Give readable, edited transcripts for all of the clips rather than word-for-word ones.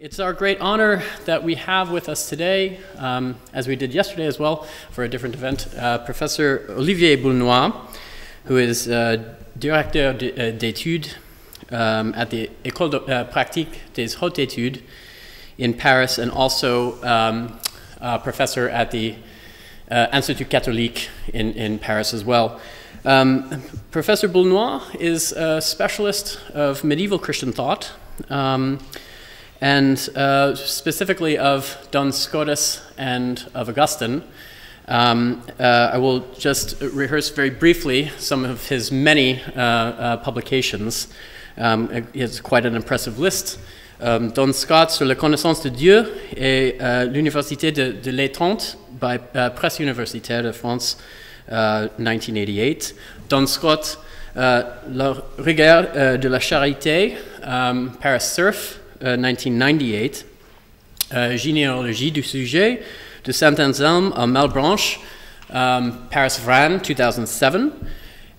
It's our great honor that we have with us today, as we did yesterday as well, for a different event, Professor Olivier Boulnois, who is Directeur d'Etudes at the Ecole Practique des Hautes Etudes in Paris, and also professor at the Institut Catholique in Paris as well. Professor Boulnois is a specialist of medieval Christian thought, and specifically of Duns Scotus and of Augustine. I will just rehearse very briefly some of his many publications. He has quite an impressive list. Duns Scotus sur la connaissance de Dieu et l'Université de l'Étang by Presse Universitaire de France, 1988. Duns Scotus, La rigueur de la charité, Paris Surf, 1998, Généalogie du sujet de Saint-Anselme à Malebranche, Paris Vran, 2007,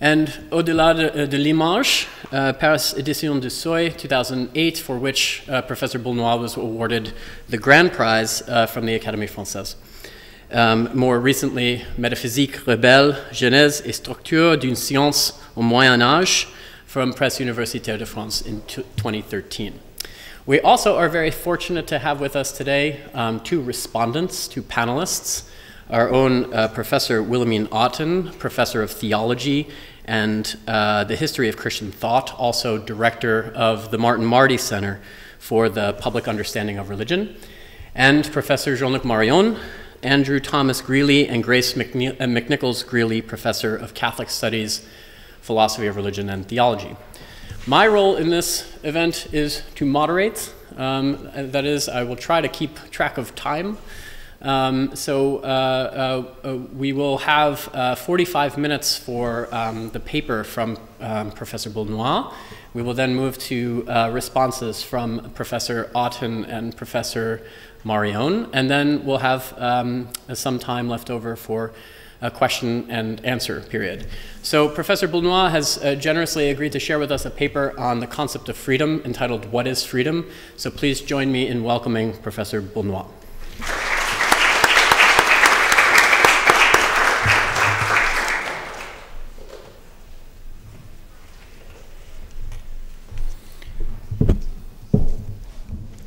and Au-delà de l'image, Paris Édition du Seuil, 2008, for which Professor Boulnois was awarded the grand prize from the Académie Française. More recently, Métaphysique rebelle, genèse et structure d'une science au Moyen Âge, from Presse Universitaire de France in 2013. We also are very fortunate to have with us today two respondents, two panelists, our own Professor Willemien Otten, Professor of Theology and the History of Christian Thought, also Director of the Martin Marty Center for the Public Understanding of Religion, and Professor Jean-Luc Marion, Andrew Thomas Greeley, and Grace McNichols Greeley, Professor of Catholic Studies, Philosophy of Religion and Theology. My role in this event is to moderate. That is, I will try to keep track of time. We will have 45 minutes for the paper from Professor Boulnois. We will then move to responses from Professor Otten and Professor Marion, and then we'll have some time left over for a question and answer period. So Professor Boulnois has generously agreed to share with us a paper on the concept of freedom entitled "What is Freedom?" So please join me in welcoming Professor Boulnois.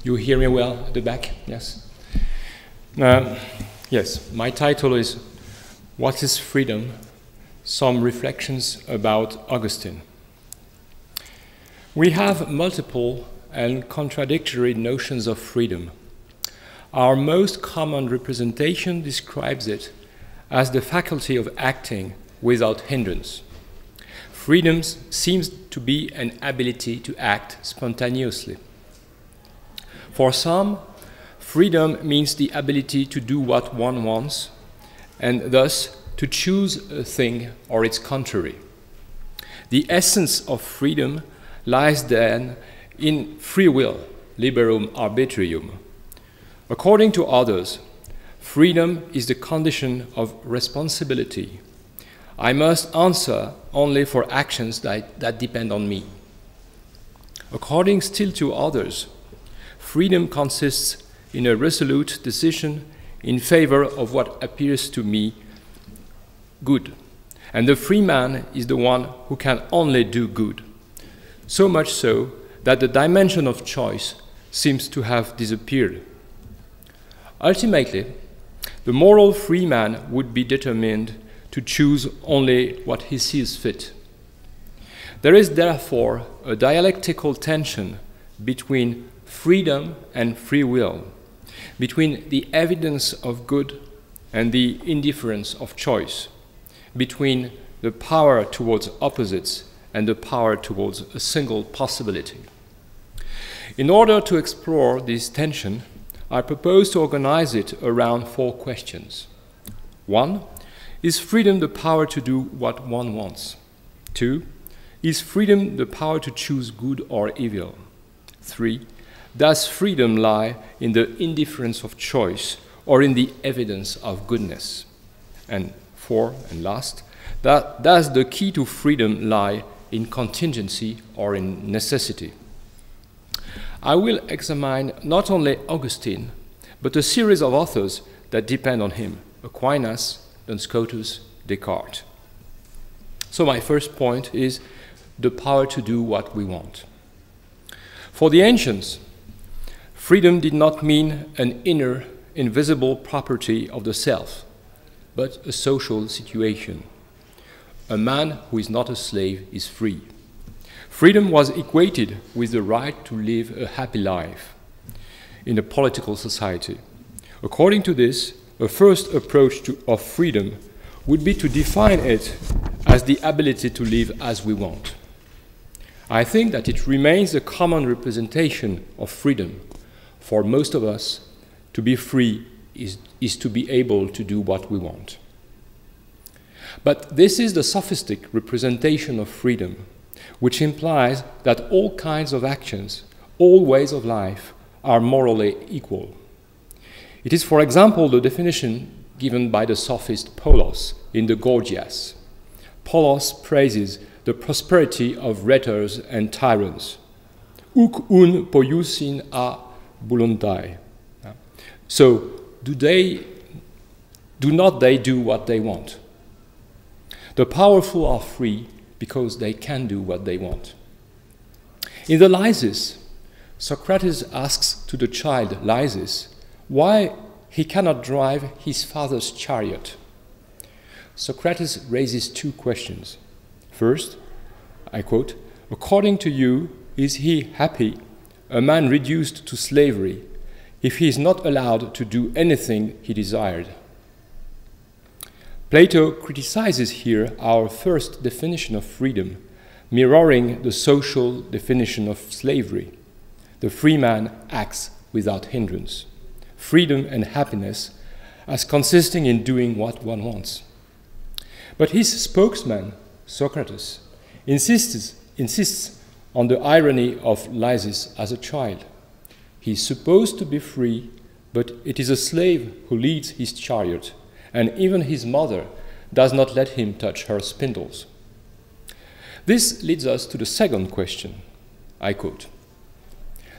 You hear me well at the back? Yes. Yes, my title is "What is Freedom? Some Reflections about Augustine." We have multiple and contradictory notions of freedom. Our most common representation describes it as the faculty of acting without hindrance. Freedom seems to be an ability to act spontaneously. For some, freedom means the ability to do what one wants, and thus to choose a thing or its contrary. The essence of freedom lies then in free will, liberum arbitrium. According to others, freedom is the condition of responsibility. I must answer only for actions that depend on me. According still to others, freedom consists in a resolute decision in favor of what appears to me good. And the free man is the one who can only do good. So much so that the dimension of choice seems to have disappeared. Ultimately, the moral free man would be determined to choose only what he sees fit. There is therefore a dialectical tension between freedom and free will, between the evidence of good and the indifference of choice, between the power towards opposites and the power towards a single possibility. In order to explore this tension, I propose to organize it around four questions. 1. Is freedom the power to do what one wants? 2. Is freedom the power to choose good or evil? 3. Does freedom lie in the indifference of choice or in the evidence of goodness? And 4, and last, does the key to freedom lie in contingency or in necessity? I will examine not only Augustine, but a series of authors that depend on him: Aquinas, Duns Scotus, Descartes. So my first point is the power to do what we want. For the ancients, freedom did not mean an inner, invisible property of the self, but a social situation. A man who is not a slave is free. Freedom was equated with the right to live a happy life in a political society. According to this, a first approach of freedom would be to define it as the ability to live as we want. I think that it remains a common representation of freedom. For most of us, to be free is to be able to do what we want. But this is the sophistic representation of freedom, which implies that all kinds of actions, all ways of life, are morally equal. It is, for example, the definition given by the sophist Polus in the Gorgias. Polus praises the prosperity of rhetors and tyrants. Uc un poiusin a voluntae. So, do not they do what they want? The powerful are free because they can do what they want. In the Lysis, Socrates asks to the child Lysis why he cannot drive his father's chariot. Socrates raises two questions. First, I quote, "According to you, is he happy, a man reduced to slavery, if he is not allowed to do anything he desired?" Plato criticizes here our first definition of freedom, mirroring the social definition of slavery. The free man acts without hindrance. Freedom and happiness as consisting in doing what one wants. But his spokesman, Socrates, insists on the irony of Lysis as a child. He is supposed to be free, but it is a slave who leads his chariot, and even his mother does not let him touch her spindles. This leads us to the second question. I quote,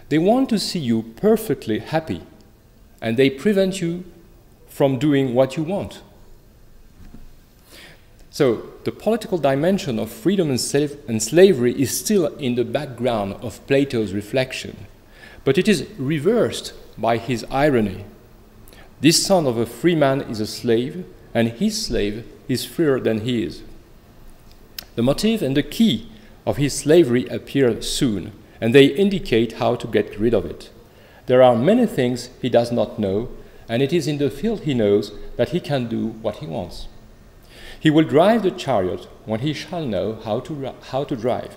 "They want to see you perfectly happy, and they prevent you from doing what you want." So, the political dimension of freedom and slavery is still in the background of Plato's reflection, but it is reversed by his irony. This son of a free man is a slave, and his slave is freer than he is. The motive and the key of his slavery appear soon, and they indicate how to get rid of it. There are many things he does not know, and it is in the field he knows that he can do what he wants. He will drive the chariot when he shall know how to drive.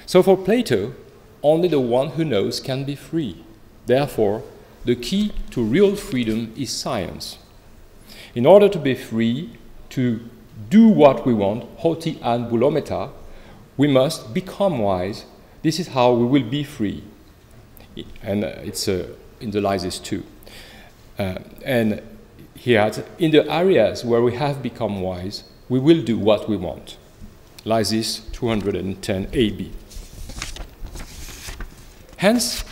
So for Plato, only the one who knows can be free. Therefore, the key to real freedom is science. In order to be free, to do what we want, hoti an boulometa, we must become wise. This is how we will be free. And it's in the Lysis too. And he adds, in the areas where we have become wise, we will do what we want. Lysis 210 AB. Hence,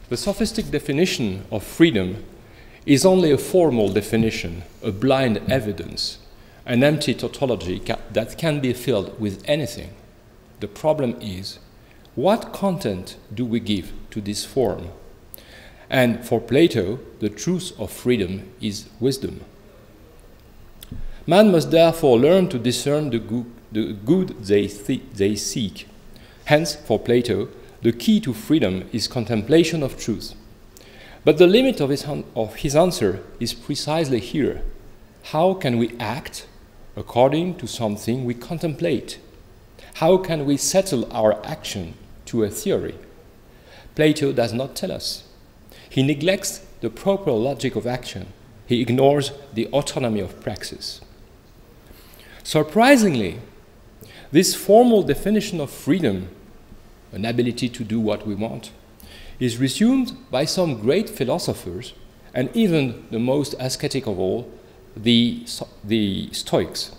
the sophistic definition of freedom is only a formal definition, a blind evidence, an empty tautology that can be filled with anything. The problem is, what content do we give to this form? And for Plato, the truth of freedom is wisdom. Man must therefore learn to discern the good they seek. Hence, for Plato, the key to freedom is contemplation of truth. But the limit of his answer is precisely here. How can we act according to something we contemplate? How can we settle our action to a theory? Plato does not tell us. He neglects the proper logic of action. He ignores the autonomy of praxis. Surprisingly, this formal definition of freedom, an ability to do what we want, is resumed by some great philosophers, and even the most ascetic of all, the Stoics.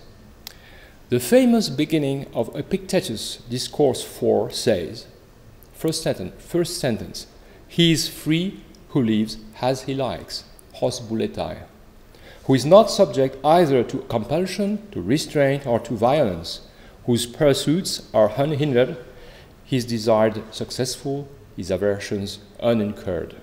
The famous beginning of Epictetus' Discourse 4 says, first sentence, He is free who lives as he likes, hos bulletai, who is not subject either to compulsion, to restraint, or to violence, whose pursuits are unhindered, his desired successful, his aversions unincurred.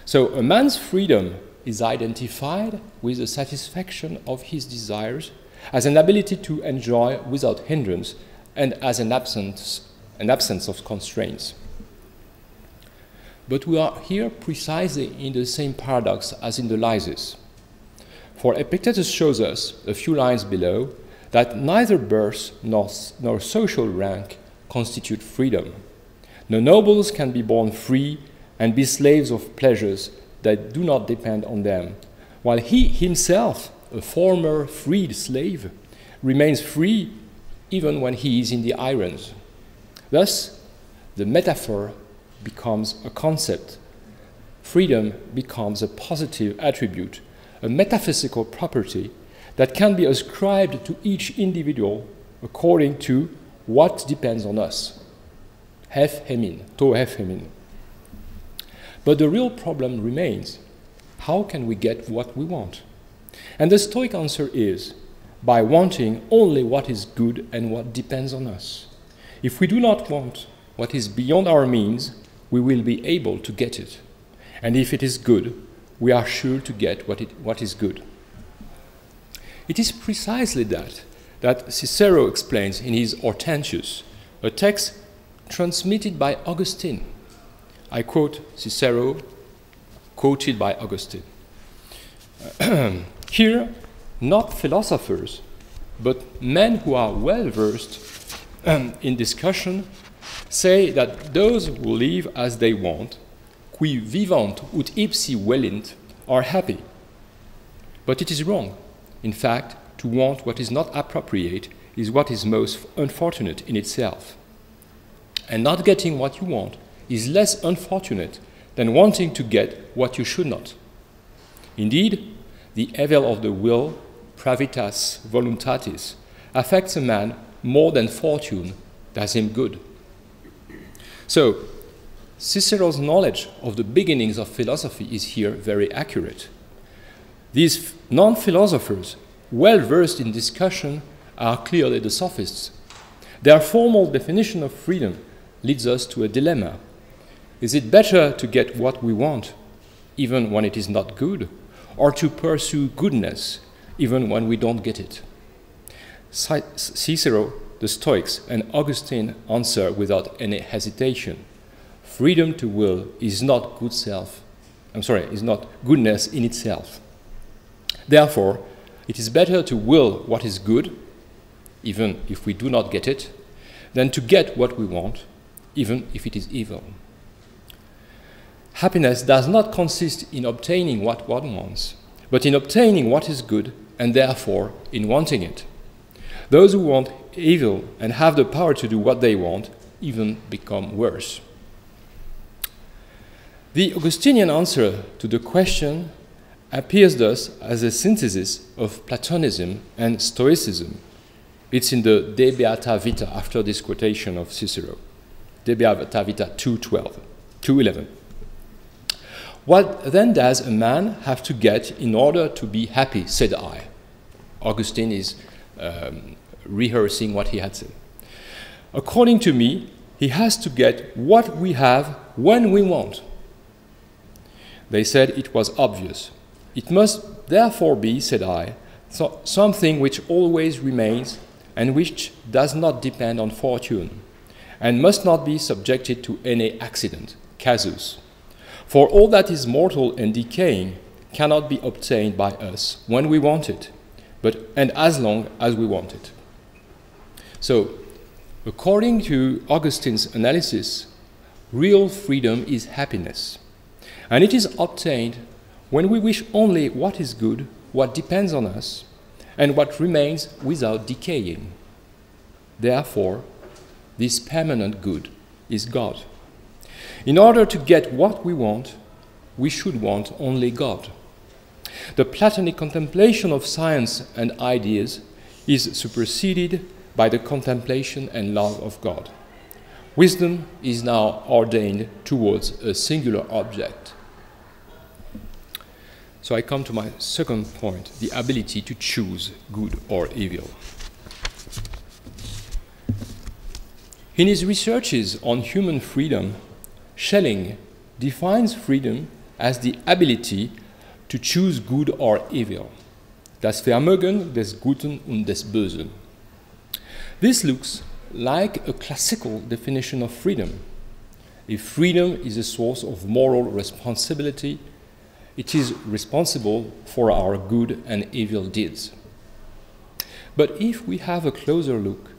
So a man's freedom is identified with the satisfaction of his desires as an ability to enjoy without hindrance and as an absence of constraints. But we are here precisely in the same paradox as in the Lysis. For Epictetus shows us, a few lines below, that neither birth nor social rank constitute freedom. No nobles can be born free and be slaves of pleasures that do not depend on them, while he himself, a former freed slave, remains free even when he is in the irons. Thus, the metaphor becomes a concept. Freedom becomes a positive attribute, a metaphysical property that can be ascribed to each individual according to what depends on us. Hef hemin, to hef hemin. But the real problem remains. How can we get what we want? And the Stoic answer is, by wanting only what is good and what depends on us. If we do not want what is beyond our means, we will be able to get it. And if it is good, we are sure to get what is good. It is precisely that Cicero explains in his Hortensius, a text transmitted by Augustine. I quote Cicero, quoted by Augustine. Here, not philosophers, but men who are well versed in discussion say that those who live as they want, qui vivant ut ipsi velint, are happy. But it is wrong. In fact, to want what is not appropriate is what is most unfortunate in itself. And not getting what you want is less unfortunate than wanting to get what you should not. Indeed, the evil of the will, pravitas voluntatis, affects a man more than fortune does him good. So, Cicero's knowledge of the beginnings of philosophy is here very accurate. These non-philosophers, well versed in discussion, are clearly the sophists. Their formal definition of freedom leads us to a dilemma. Is it better to get what we want, even when it is not good, or to pursue goodness, even when we don't get it? Cicero, the Stoics, and Augustine answer without any hesitation. Freedom to will is not is not goodness in itself. Therefore, it is better to will what is good, even if we do not get it, than to get what we want, even if it is evil. Happiness does not consist in obtaining what one wants, but in obtaining what is good, and therefore in wanting it. Those who want evil and have the power to do what they want even become worse. The Augustinian answer to the question appears thus as a synthesis of Platonism and Stoicism. It's in the De Beata Vita after this quotation of Cicero. De Beata Vita 2:11. What then does a man have to get in order to be happy, said I. Augustine is rehearsing what he had said. According to me, he has to get what we have when we want. They said it was obvious. It must therefore be, said I, something which always remains and which does not depend on fortune, and must not be subjected to any accident, casus. For all that is mortal and decaying cannot be obtained by us when we want it, and as long as we want it. So, according to Augustine's analysis, real freedom is happiness, and it is obtained when we wish only what is good, what depends on us, and what remains without decaying. Therefore, this permanent good is God. In order to get what we want, we should want only God. The Platonic contemplation of science and ideas is superseded by the contemplation and love of God. Wisdom is now ordained towards a singular object. So I come to my second point, the ability to choose good or evil. In his researches on human freedom, Schelling defines freedom as the ability to choose good or evil. Das Vermögen des Guten und des Bösen. This looks like a classical definition of freedom. If freedom is a source of moral responsibility, it is responsible for our good and evil deeds. But if we have a closer look,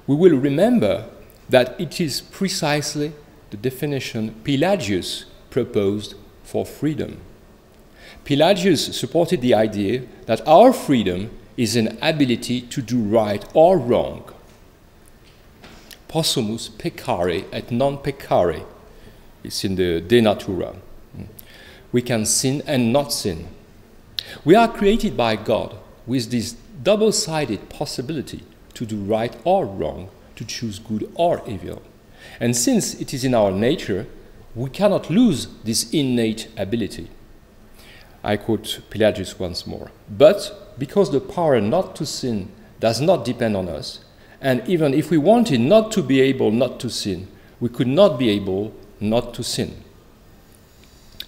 we will remember that it is precisely the definition Pelagius proposed for freedom. Pelagius supported the idea that our freedom is an ability to do right or wrong. Possumus peccare et non peccare. It's in the De Natura. We can sin and not sin. We are created by God with this double-sided possibility to do right or wrong, to choose good or evil. And since it is in our nature, we cannot lose this innate ability. I quote Pelagius once more. But because the power not to sin does not depend on us, and even if we wanted not to be able not to sin, we could not be able not to sin.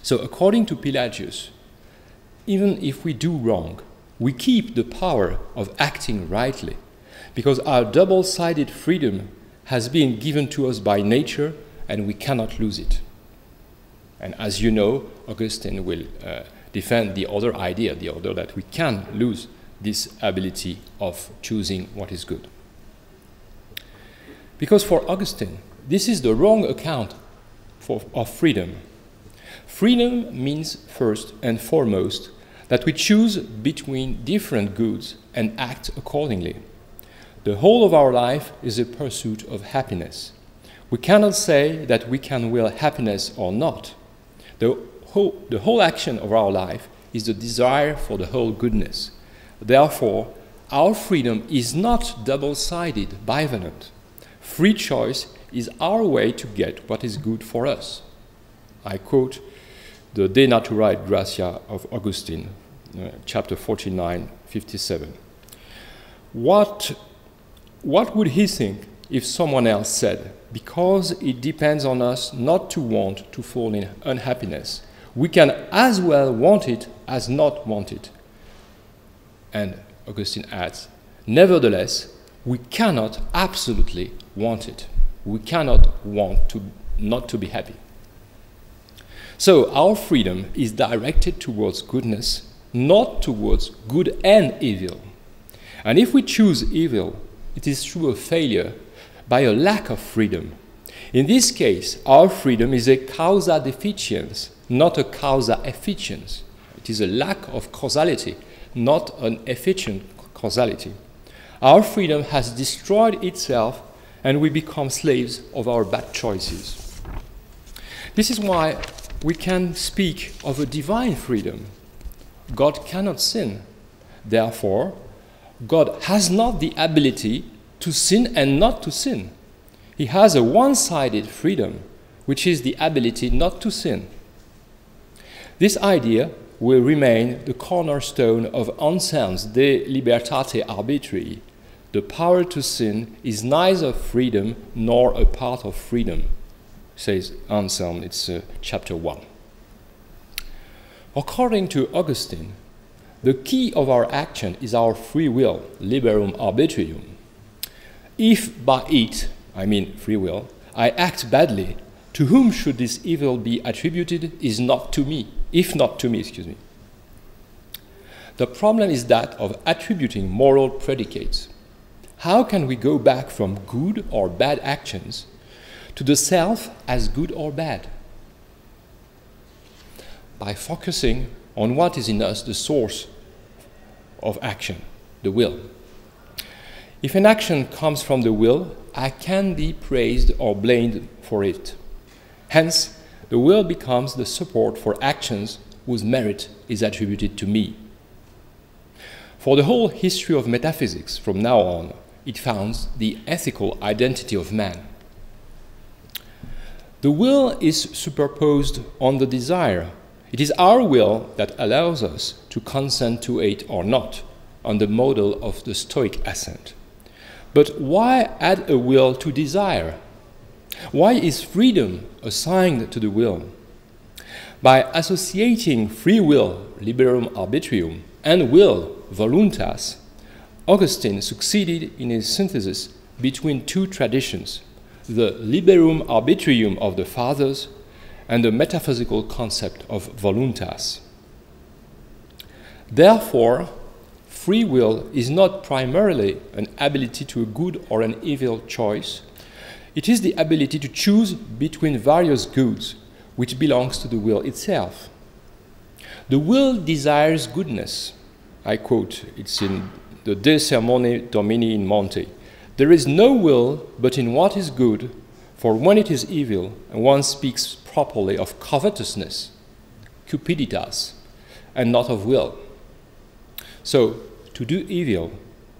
So according to Pelagius, even if we do wrong, we keep the power of acting rightly, because our double-sided freedom has been given to us by nature and we cannot lose it. And as you know, Augustine will defend the other idea, the other that we can lose this ability of choosing what is good. Because for Augustine, this is the wrong account of freedom. Freedom means first and foremost that we choose between different goods and act accordingly. The whole of our life is a pursuit of happiness. We cannot say that we can will happiness or not. The whole action of our life is the desire for the whole goodness. Therefore, our freedom is not double-sided, bivalent. Free choice is our way to get what is good for us. I quote the De Natura et Gratia of Augustine, chapter 49, 57. What would he think if someone else said, because it depends on us not to want to fall in unhappiness, we can as well want it as not want it? And Augustine adds, nevertheless, we cannot absolutely want it. We cannot want to not to be happy. So our freedom is directed towards goodness, not towards good and evil. And if we choose evil, it is through a failure, by a lack of freedom. In this case, our freedom is a causa deficiens, not a causa efficiens. It is a lack of causality, not an efficient causality. Our freedom has destroyed itself and we become slaves of our bad choices. This is why we can speak of a divine freedom. God cannot sin. Therefore, God has not the ability to sin and not to sin. He has a one-sided freedom, which is the ability not to sin. This idea will remain the cornerstone of Anselm's De Libertate Arbitrii. The power to sin is neither freedom nor a part of freedom, says Anselm. It's chapter 1. According to Augustine, the key of our action is our free will, liberum arbitrium. If by it, I mean free will, I act badly, to whom should this evil be attributed is not to me, if not to me, excuse me. The problem is that of attributing moral predicates. How can we go back from good or bad actions to the self as good or bad? By focusing on what is in us the source of action, the will. If an action comes from the will, I can be praised or blamed for it. Hence, the will becomes the support for actions whose merit is attributed to me. For the whole history of metaphysics from now on, it founds the ethical identity of man. The will is superposed on the desire. It is our will that allows us to consent to it or not, on the model of the Stoic assent. But why add a will to desire? Why is freedom assigned to the will? By associating free will, liberum arbitrium, and will, voluntas, Augustine succeeded in his synthesis between two traditions, the liberum arbitrium of the fathers and the metaphysical concept of voluntas. Therefore, free will is not primarily an ability to a good or an evil choice. It is the ability to choose between various goods, which belongs to the will itself. The will desires goodness. I quote, it's in the De Sermone Domini in Monte. There is no will but in what is good, for when it is evil, and one speaks properly of covetousness, cupiditas, and not of will. So, to do evil,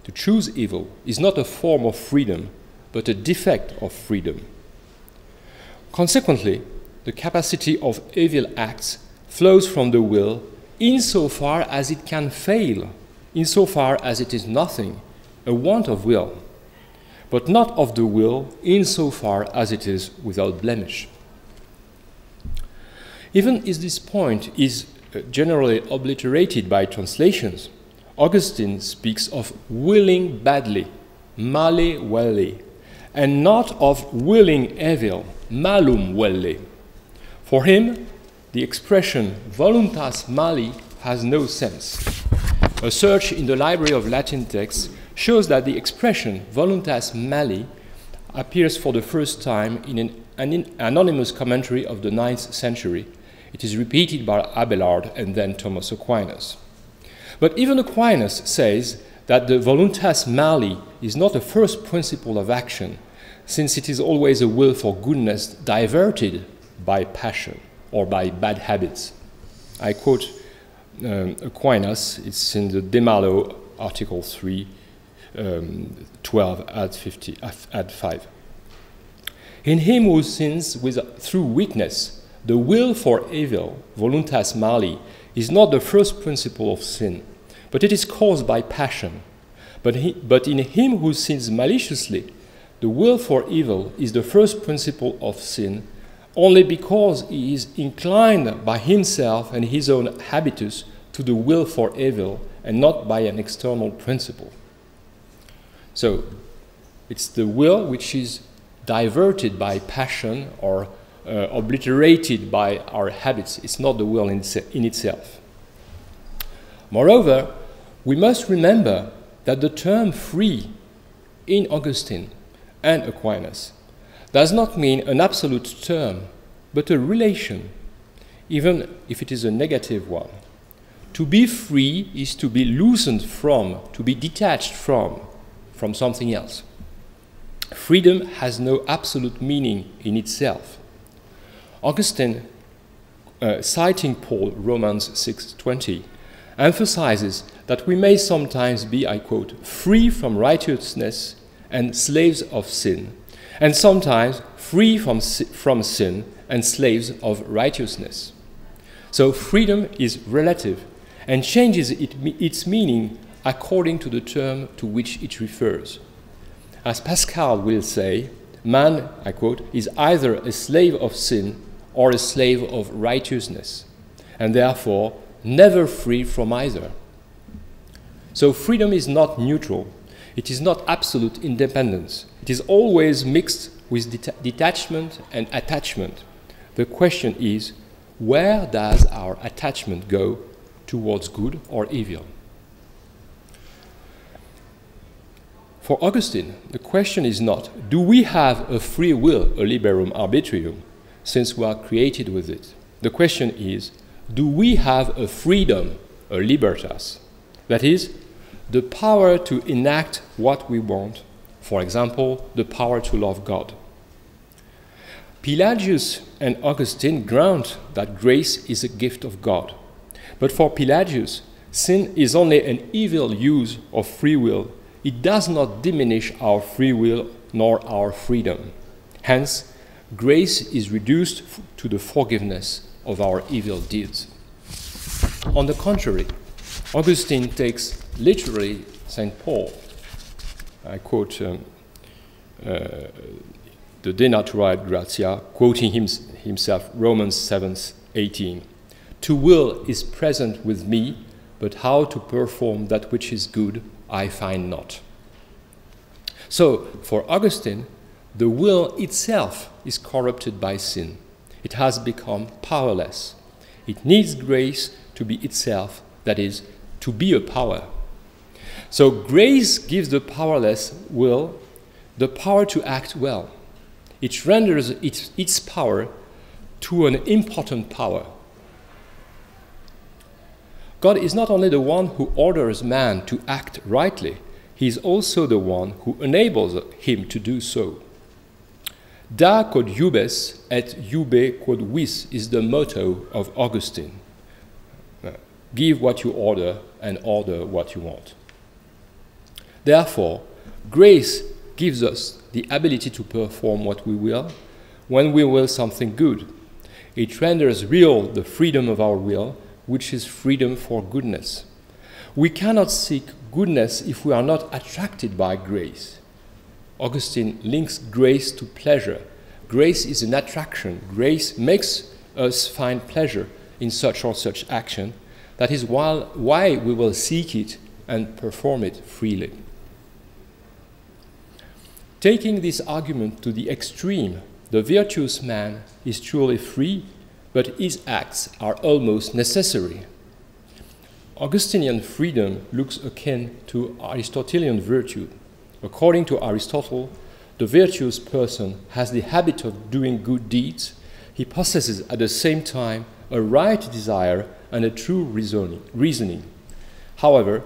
to choose evil, is not a form of freedom, but a defect of freedom. Consequently, the capacity of evil acts flows from the will insofar as it can fail, insofar as it is nothing, a want of will, but not of the will insofar as it is without blemish. Even if this point is generally obliterated by translations, Augustine speaks of willing badly, male velle, and not of willing evil, malum velle. For him, the expression voluntas mali has no sense. A search in the Library of Latin Texts shows that the expression voluntas mali appears for the first time in an anonymous commentary of the 9th century. It is repeated by Abelard and then Thomas Aquinas. But even Aquinas says that the voluntas mali is not a first principle of action, since it is always a will for goodness diverted by passion or by bad habits. I quote Aquinas, it's in the De Malo, Article 3, 12 at 5. In him who sins through weakness, the will for evil, voluntas mali, is not the first principle of sin, but it is caused by passion. But in him who sins maliciously, the will for evil is the first principle of sin, only because he is inclined by himself and his own habitus to the will for evil, and not by an external principle. So, it's the will which is diverted by passion or obliterated by our habits. It's not the will in itself. Moreover, we must remember that the term free in Augustine and Aquinas does not mean an absolute term, but a relation, even if it is a negative one. To be free is to be loosened from, to be detached from something else. Freedom has no absolute meaning in itself. Augustine, citing Paul, Romans 6:20, emphasizes that we may sometimes be, I quote, free from righteousness and slaves of sin, and sometimes free from sin and slaves of righteousness. So freedom is relative and changes its meaning according to the term to which it refers. As Pascal will say, man, I quote, is either a slave of sin or a slave of righteousness, and therefore never free from either. So freedom is not neutral. It is not absolute independence. It is always mixed with detachment and attachment. The question is, where does our attachment go, towards good or evil? For Augustine, the question is not, do we have a free will, a liberum arbitrium, since we are created with it? The question is, do we have a freedom, a libertas? That is, the power to enact what we want, for example, the power to love God. Pelagius and Augustine grant that grace is a gift of God. But for Pelagius, sin is only an evil use of free will. It does not diminish our free will nor our freedom. Hence, grace is reduced to the forgiveness of our evil deeds. On the contrary, Augustine takes literally St. Paul. I quote the De Natura et Gratia, quoting himself Romans 7:18. To will is present with me, but how to perform that which is good I find not. So, for Augustine, the will itself is corrupted by sin. It has become powerless. It needs grace to be itself, that is, to be a power. So grace gives the powerless will the power to act well. It renders its power to an important power. God is not only the one who orders man to act rightly, he is also the one who enables him to do so. Da quod iubes et iube quod vis is the motto of Augustine. Give what you order and order what you want. Therefore, grace gives us the ability to perform what we will when we will something good. It renders real the freedom of our will, which is freedom for goodness. We cannot seek goodness if we are not attracted by grace. Augustine links grace to pleasure. Grace is an attraction. Grace makes us find pleasure in such or such action. That is why we will seek it and perform it freely. Taking this argument to the extreme, the virtuous man is truly free, but his acts are almost necessary. Augustinian freedom looks akin to Aristotelian virtue. According to Aristotle, the virtuous person has the habit of doing good deeds. He possesses at the same time a right desire and a true reasoning. However,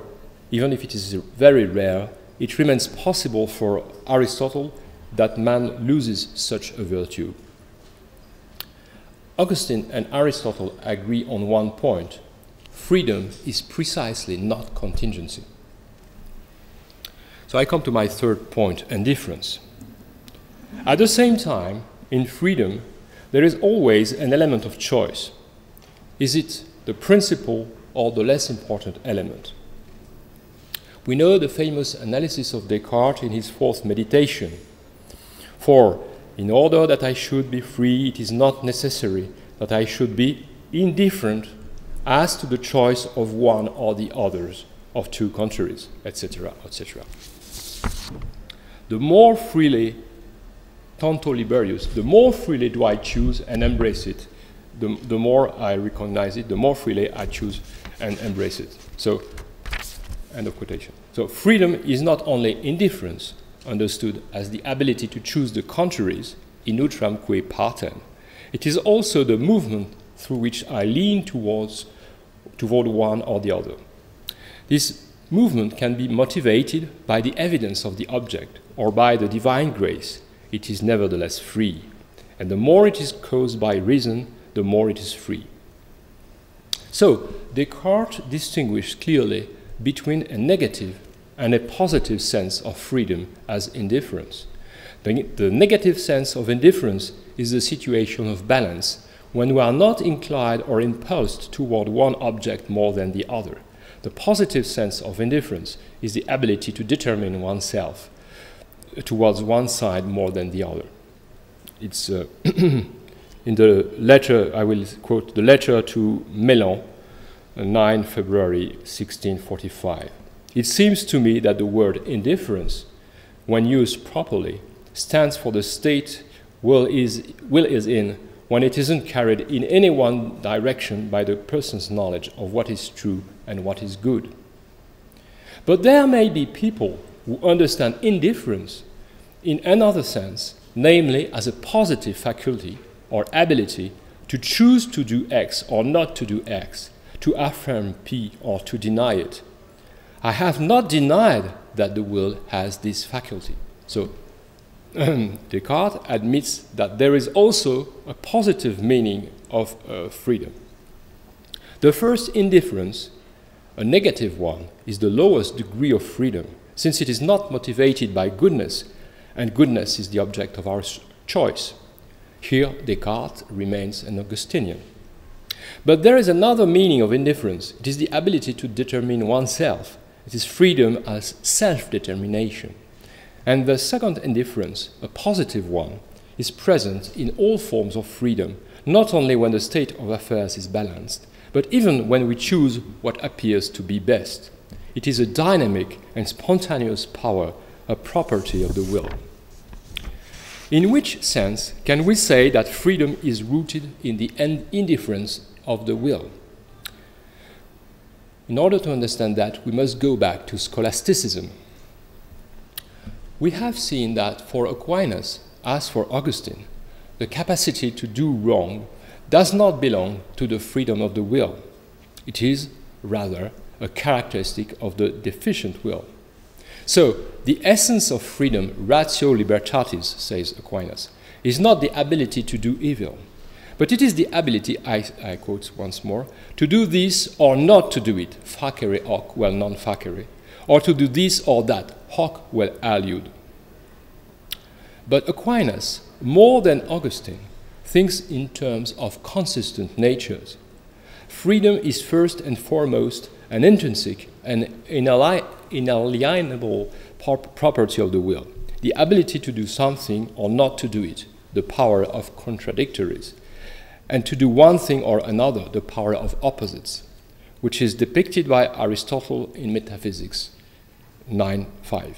even if it is very rare, it remains possible for Aristotle that man loses such a virtue. Augustine and Aristotle agree on one point. Freedom is precisely not contingency. So I come to my third point, indifference. At the same time, in freedom, there is always an element of choice. Is it the principal or the less important element? We know the famous analysis of Descartes in his fourth meditation. For, in order that I should be free, it is not necessary that I should be indifferent as to the choice of one or the others, of two contraries, etc., etc. The more freely, tanto liberius, the more freely do I choose and embrace it, the more I recognize it, the more freely I choose and embrace it. So, end of quotation. So freedom is not only indifference, understood as the ability to choose the contraries, in utram que partem. It is also the movement through which I lean toward one or the other. This movement can be motivated by the evidence of the object or by the divine grace. It is nevertheless free. And the more it is caused by reason, the more it is free. So, Descartes distinguished clearly between a negative and a positive sense of freedom as indifference. The negative sense of indifference is the situation of balance, when we are not inclined or impulsed toward one object more than the other. The positive sense of indifference is the ability to determine oneself towards one side more than the other. It's in the letter, I will quote the letter to Marion, 9 February 1645. It seems to me that the word indifference, when used properly, stands for the state will is in when it isn't carried in any one direction by the person's knowledge of what is true and what is good. But there may be people who understand indifference in another sense, namely as a positive faculty or ability to choose to do X or not to do X, to affirm P or to deny it. I have not denied that the will has this faculty. So Descartes admits that there is also a positive meaning of freedom. The first indifference, a negative one, is the lowest degree of freedom, since it is not motivated by goodness, and goodness is the object of our choice. Here, Descartes remains an Augustinian. But there is another meaning of indifference. It is the ability to determine oneself. It is freedom as self-determination. And the second indifference, a positive one, is present in all forms of freedom, not only when the state of affairs is balanced, but even when we choose what appears to be best. It is a dynamic and spontaneous power, a property of the will. In which sense can we say that freedom is rooted in the indifference of the will? In order to understand that, we must go back to scholasticism. We have seen that for Aquinas, as for Augustine, the capacity to do wrong does not belong to the freedom of the will. It is, rather, a characteristic of the deficient will. So, the essence of freedom, ratio libertatis, says Aquinas, is not the ability to do evil, but it is the ability, I quote once more, to do this or not to do it, facere hoc vel non facere, or to do this or that, hoc vel aliud. But Aquinas, more than Augustine, thinks in terms of consistent natures. Freedom is first and foremost an intrinsic and inalienable property of the will, the ability to do something or not to do it, the power of contradictories, and to do one thing or another, the power of opposites, which is depicted by Aristotle in Metaphysics 9:5.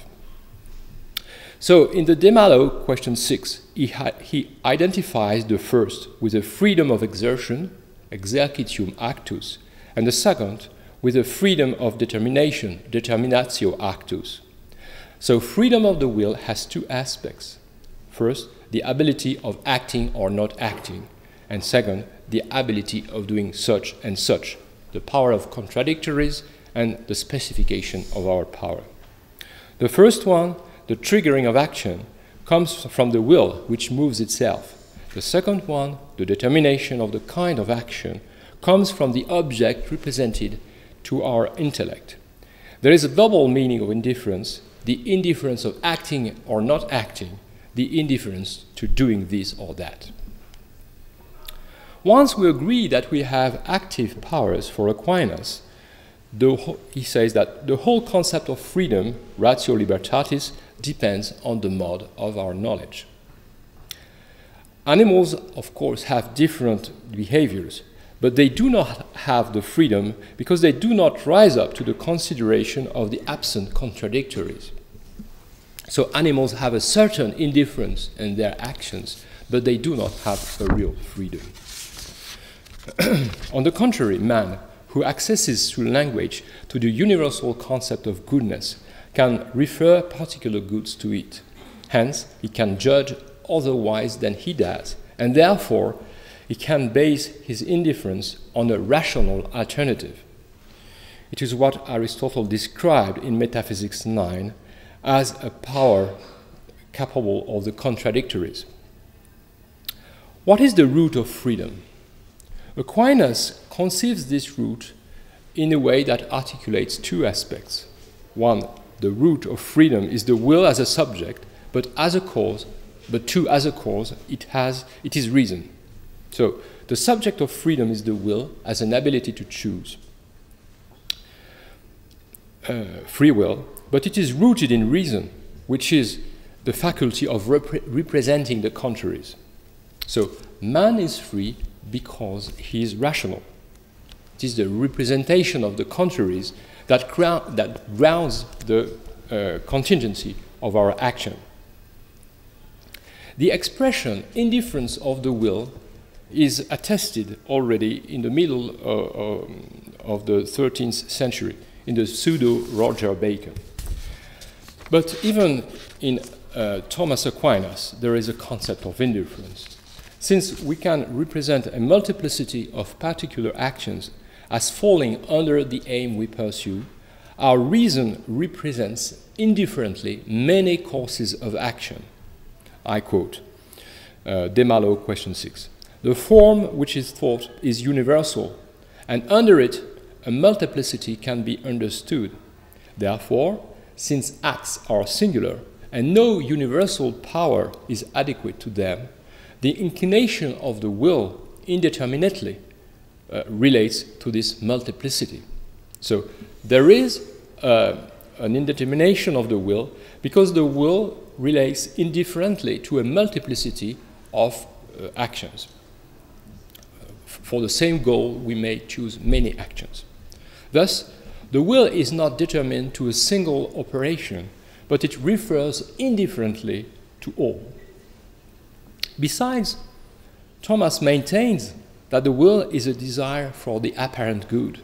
So in the De Malo, question 6, he identifies the first with a freedom of exertion, exercitium actus, and the second with a freedom of determination, determinatio actus. So freedom of the will has two aspects. First, the ability of acting or not acting, and second, the ability of doing such and such, the power of contradictories and the specification of our power. The first one, the triggering of action, comes from the will which moves itself. The second one, the determination of the kind of action, comes from the object represented to our intellect. There is a double meaning of indifference, the indifference of acting or not acting, the indifference to doing this or that. Once we agree that we have active powers for Aquinas, he says that the whole concept of freedom, ratio libertatis, depends on the mode of our knowledge. Animals, of course, have different behaviors, but they do not have the freedom because they do not rise up to the consideration of the absent contradictories. So animals have a certain indifference in their actions, but they do not have a real freedom. On the contrary, man, who accesses through language to the universal concept of goodness, can refer particular goods to it. Hence, he can judge otherwise than he does, and therefore he can base his indifference on a rational alternative. It is what Aristotle described in Metaphysics 9 as a power capable of the contradictories. What is the root of freedom? Aquinas conceives this root in a way that articulates two aspects. One, the root of freedom is the will as a subject, but as a cause, it is reason. So the subject of freedom is the will as an ability to choose. Free will, but it is rooted in reason, which is the faculty of representing the contraries. So man is free because he is rational. It is the representation of the contraries that grounds the contingency of our action. The expression indifference of the will is attested already in the middle of the 13th century in the pseudo-Roger Bacon. But even in Thomas Aquinas, there is a concept of indifference. Since we can represent a multiplicity of particular actions as falling under the aim we pursue, our reason represents indifferently many courses of action. I quote, De Malo, question 6. The form which is thought is universal, and under it a multiplicity can be understood. Therefore, since acts are singular and no universal power is adequate to them, The inclination of the will indeterminately relates to this multiplicity. So there is an indetermination of the will because the will relates indifferently to a multiplicity of actions. For the same goal, we may choose many actions. Thus, the will is not determined to a single operation, but it refers indifferently to all. Besides, Thomas maintains that the will is a desire for the apparent good.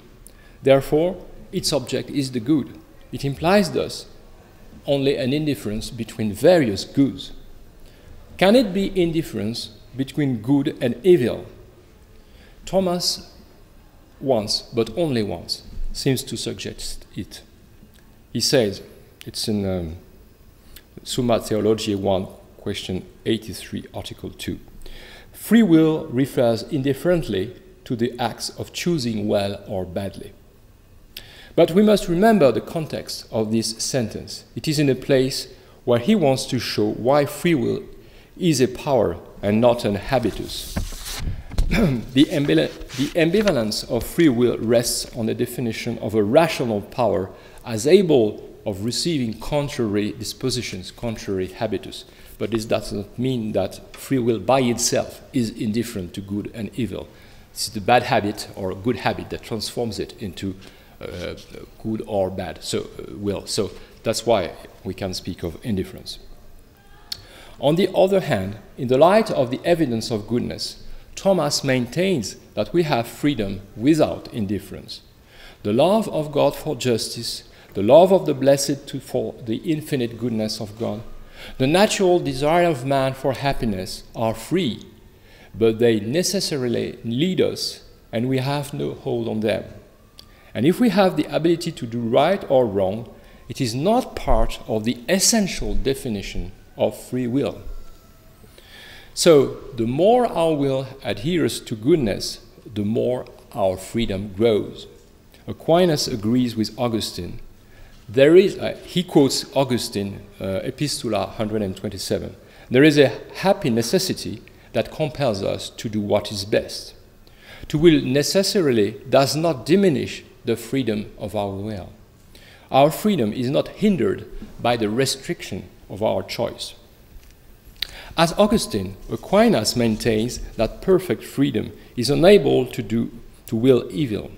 Therefore, its object is the good. It implies thus only an indifference between various goods. Can it be indifference between good and evil? Thomas once, but only once, seems to suggest it. He says, it's in Summa Theologiae 1, question 83, article 2. Free will refers indifferently to the acts of choosing well or badly. But we must remember the context of this sentence. It is in a place where he wants to show why free will is a power and not an habitus. The ambivalence of free will rests on the definition of a rational power as able of receiving contrary dispositions, contrary habitus. But this does not mean that free will by itself is indifferent to good and evil. It's the bad habit or good habit that transforms it into good or bad will. So that's why we can speak of indifference. On the other hand, in the light of the evidence of goodness, Thomas maintains that we have freedom without indifference. The love of God for justice, the love of the blessed for the infinite goodness of God, the natural desire of man for happiness are free, but they necessarily lead us, and we have no hold on them. And if we have the ability to do right or wrong, it is not part of the essential definition of free will. So, the more our will adheres to goodness, the more our freedom grows. Aquinas agrees with Augustine. He quotes Augustine, Epistula 127. There is a happy necessity that compels us to do what is best. To will necessarily does not diminish the freedom of our will. Our freedom is not hindered by the restriction of our choice. As Augustine, Aquinas maintains that perfect freedom is unable to will evil.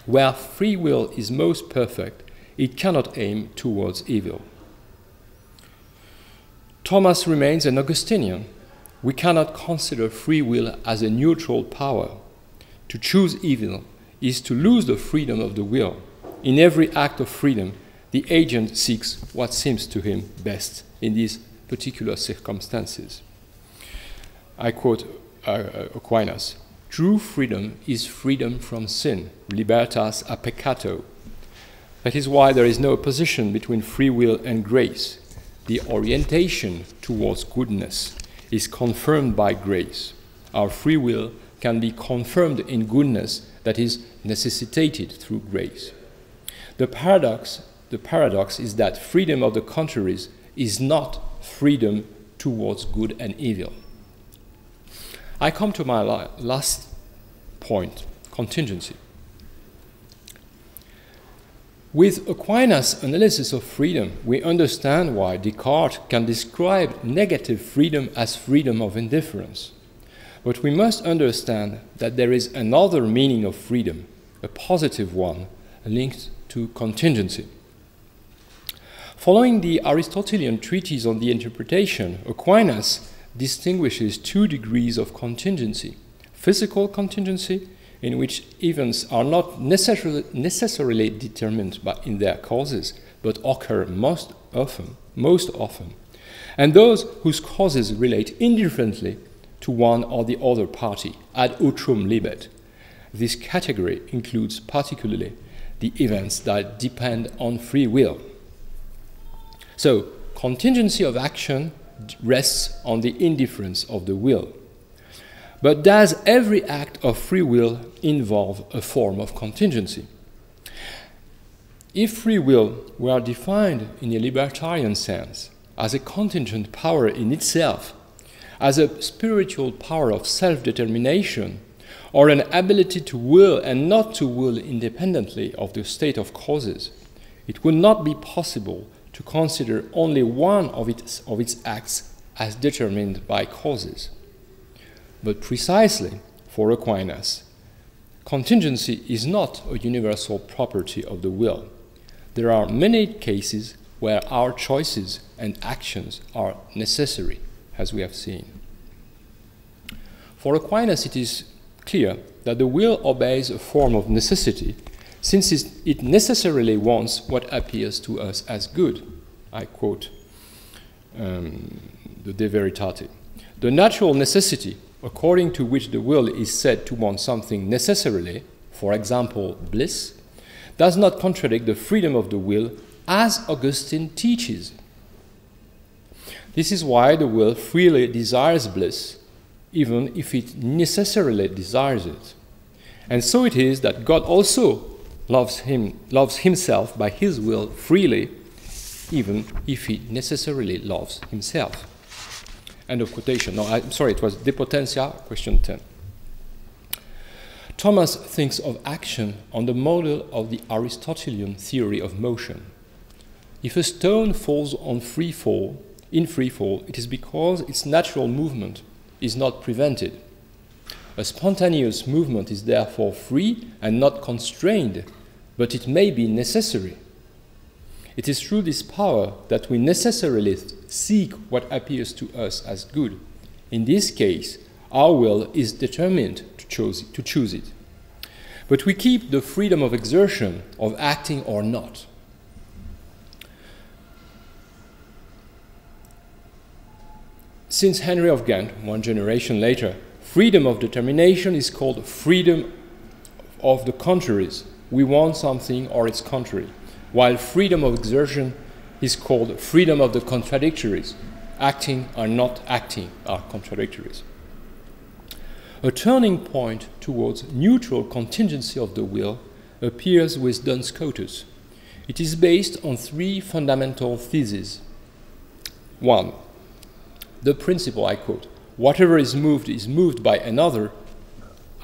Where free will is most perfect, it cannot aim towards evil. Thomas remains an Augustinian. We cannot consider free will as a neutral power. To choose evil is to lose the freedom of the will. In every act of freedom, the agent seeks what seems to him best in these particular circumstances. I quote Aquinas, "True freedom is freedom from sin, libertas a peccato." That is why there is no opposition between free will and grace. The orientation towards goodness is confirmed by grace. Our free will can be confirmed in goodness that is necessitated through grace. The paradox is that freedom of the contraries is not freedom towards good and evil. I come to my last point, contingency. With Aquinas' analysis of freedom, we understand why Descartes can describe negative freedom as freedom of indifference. But we must understand that there is another meaning of freedom, a positive one, linked to contingency. Following the Aristotelian treatise on the interpretation, Aquinas distinguishes two degrees of contingency: physical contingency, in which events are not necessarily determined in their causes, but occur most often, and those whose causes relate indifferently to one or the other party, ad utrum libet. This category includes particularly the events that depend on free will. So, contingency of action rests on the indifference of the will. But does every act of free will involve a form of contingency? If free will were defined in a libertarian sense as a contingent power in itself, as a spiritual power of self-determination, or an ability to will and not to will independently of the state of causes, it would not be possible to consider only one of its acts as determined by causes. But precisely, for Aquinas, contingency is not a universal property of the will. There are many cases where our choices and actions are necessary, as we have seen. For Aquinas, it is clear that the will obeys a form of necessity, since it necessarily wants what appears to us as good. I quote the De Veritate. The natural necessity, according to which the will is said to want something necessarily, for example, bliss, does not contradict the freedom of the will as Augustine teaches. This is why the will freely desires bliss, even if it necessarily desires it. And so it is that God also loves himself by his will freely, even if he necessarily loves himself. End of quotation. No, I'm sorry, it was De Potentia, question 10. Thomas thinks of action on the model of the Aristotelian theory of motion. If a stone falls in free fall, it is because its natural movement is not prevented. A spontaneous movement is therefore free and not constrained, but it may be necessary. It is through this power that we necessarily seek what appears to us as good. In this case, our will is determined to choose it. But we keep the freedom of exertion, of acting or not. Since Henry of Ghent, one generation later, freedom of determination is called freedom of the contraries. We want something or its contrary, while freedom of exertion is called freedom of the contradictories. Acting or not acting are contradictories. A turning point towards neutral contingency of the will appears with Duns Scotus. It is based on three fundamental theses. 1. The principle, I quote, whatever is moved by another,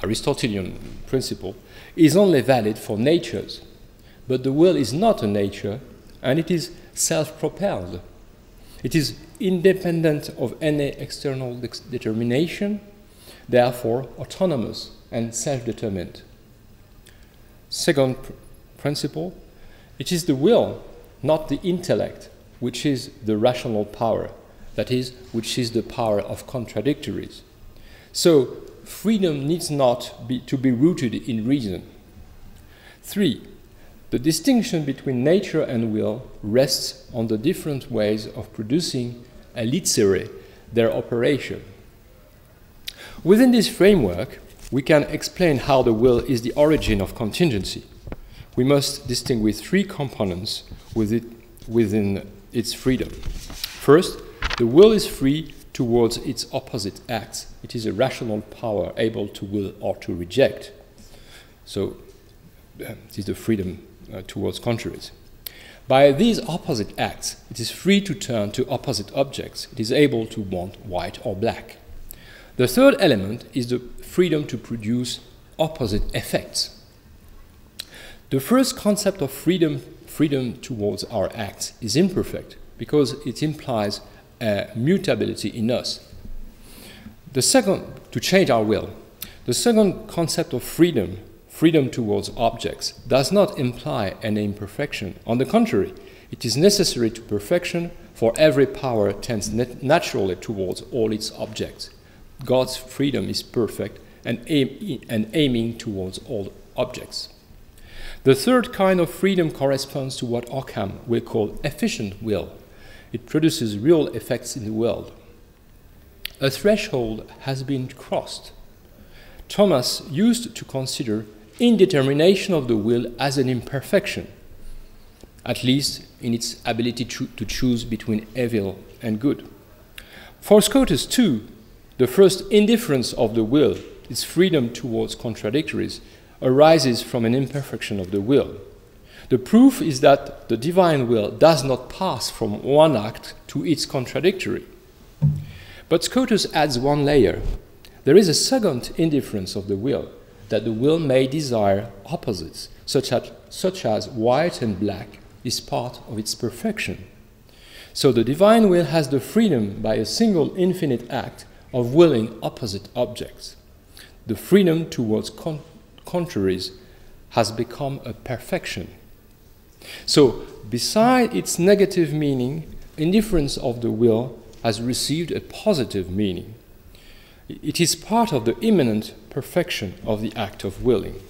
Aristotelian principle, is only valid for natures. But the will is not a nature, and it is self-propelled. It is independent of any external determination, therefore autonomous and self-determined. Second principle, it is the will, not the intellect, which is the rational power, that is, which is the power of contradictories. So, freedom needs not to be rooted in reason. 3. The distinction between nature and will rests on the different ways of producing elixere, their operation. Within this framework, we can explain how the will is the origin of contingency. We must distinguish three components within its freedom. First, the will is free towards its opposite acts. It is a rational power able to will or to reject. So, it is the freedom towards contraries. By these opposite acts, it is free to turn to opposite objects. It is able to want white or black. The third element is the freedom to produce opposite effects. The first concept of freedom towards our acts is imperfect because it implies a mutability in us. The second, to change our will. The second concept of freedom towards objects, does not imply any imperfection. On the contrary, it is necessary to perfection, for every power tends naturally towards all its objects. God's freedom is perfect and aiming towards all objects. The third kind of freedom corresponds to what Occam will call efficient will. It produces real effects in the world. A threshold has been crossed. Thomas used to consider indetermination of the will as an imperfection, at least in its ability to choose between evil and good. For Scotus too, the first indifference of the will, its freedom towards contradictories, arises from an imperfection of the will. The proof is that the divine will does not pass from one act to its contradictory. But Scotus adds one layer. There is a second indifference of the will, that the will may desire opposites, such as white and black is part of its perfection. So the divine will has the freedom by a single infinite act of willing opposite objects. The freedom towards contraries has become a perfection. So, beside its negative meaning, indifference of the will has received a positive meaning. It is part of the immanent perfection of the act of willing.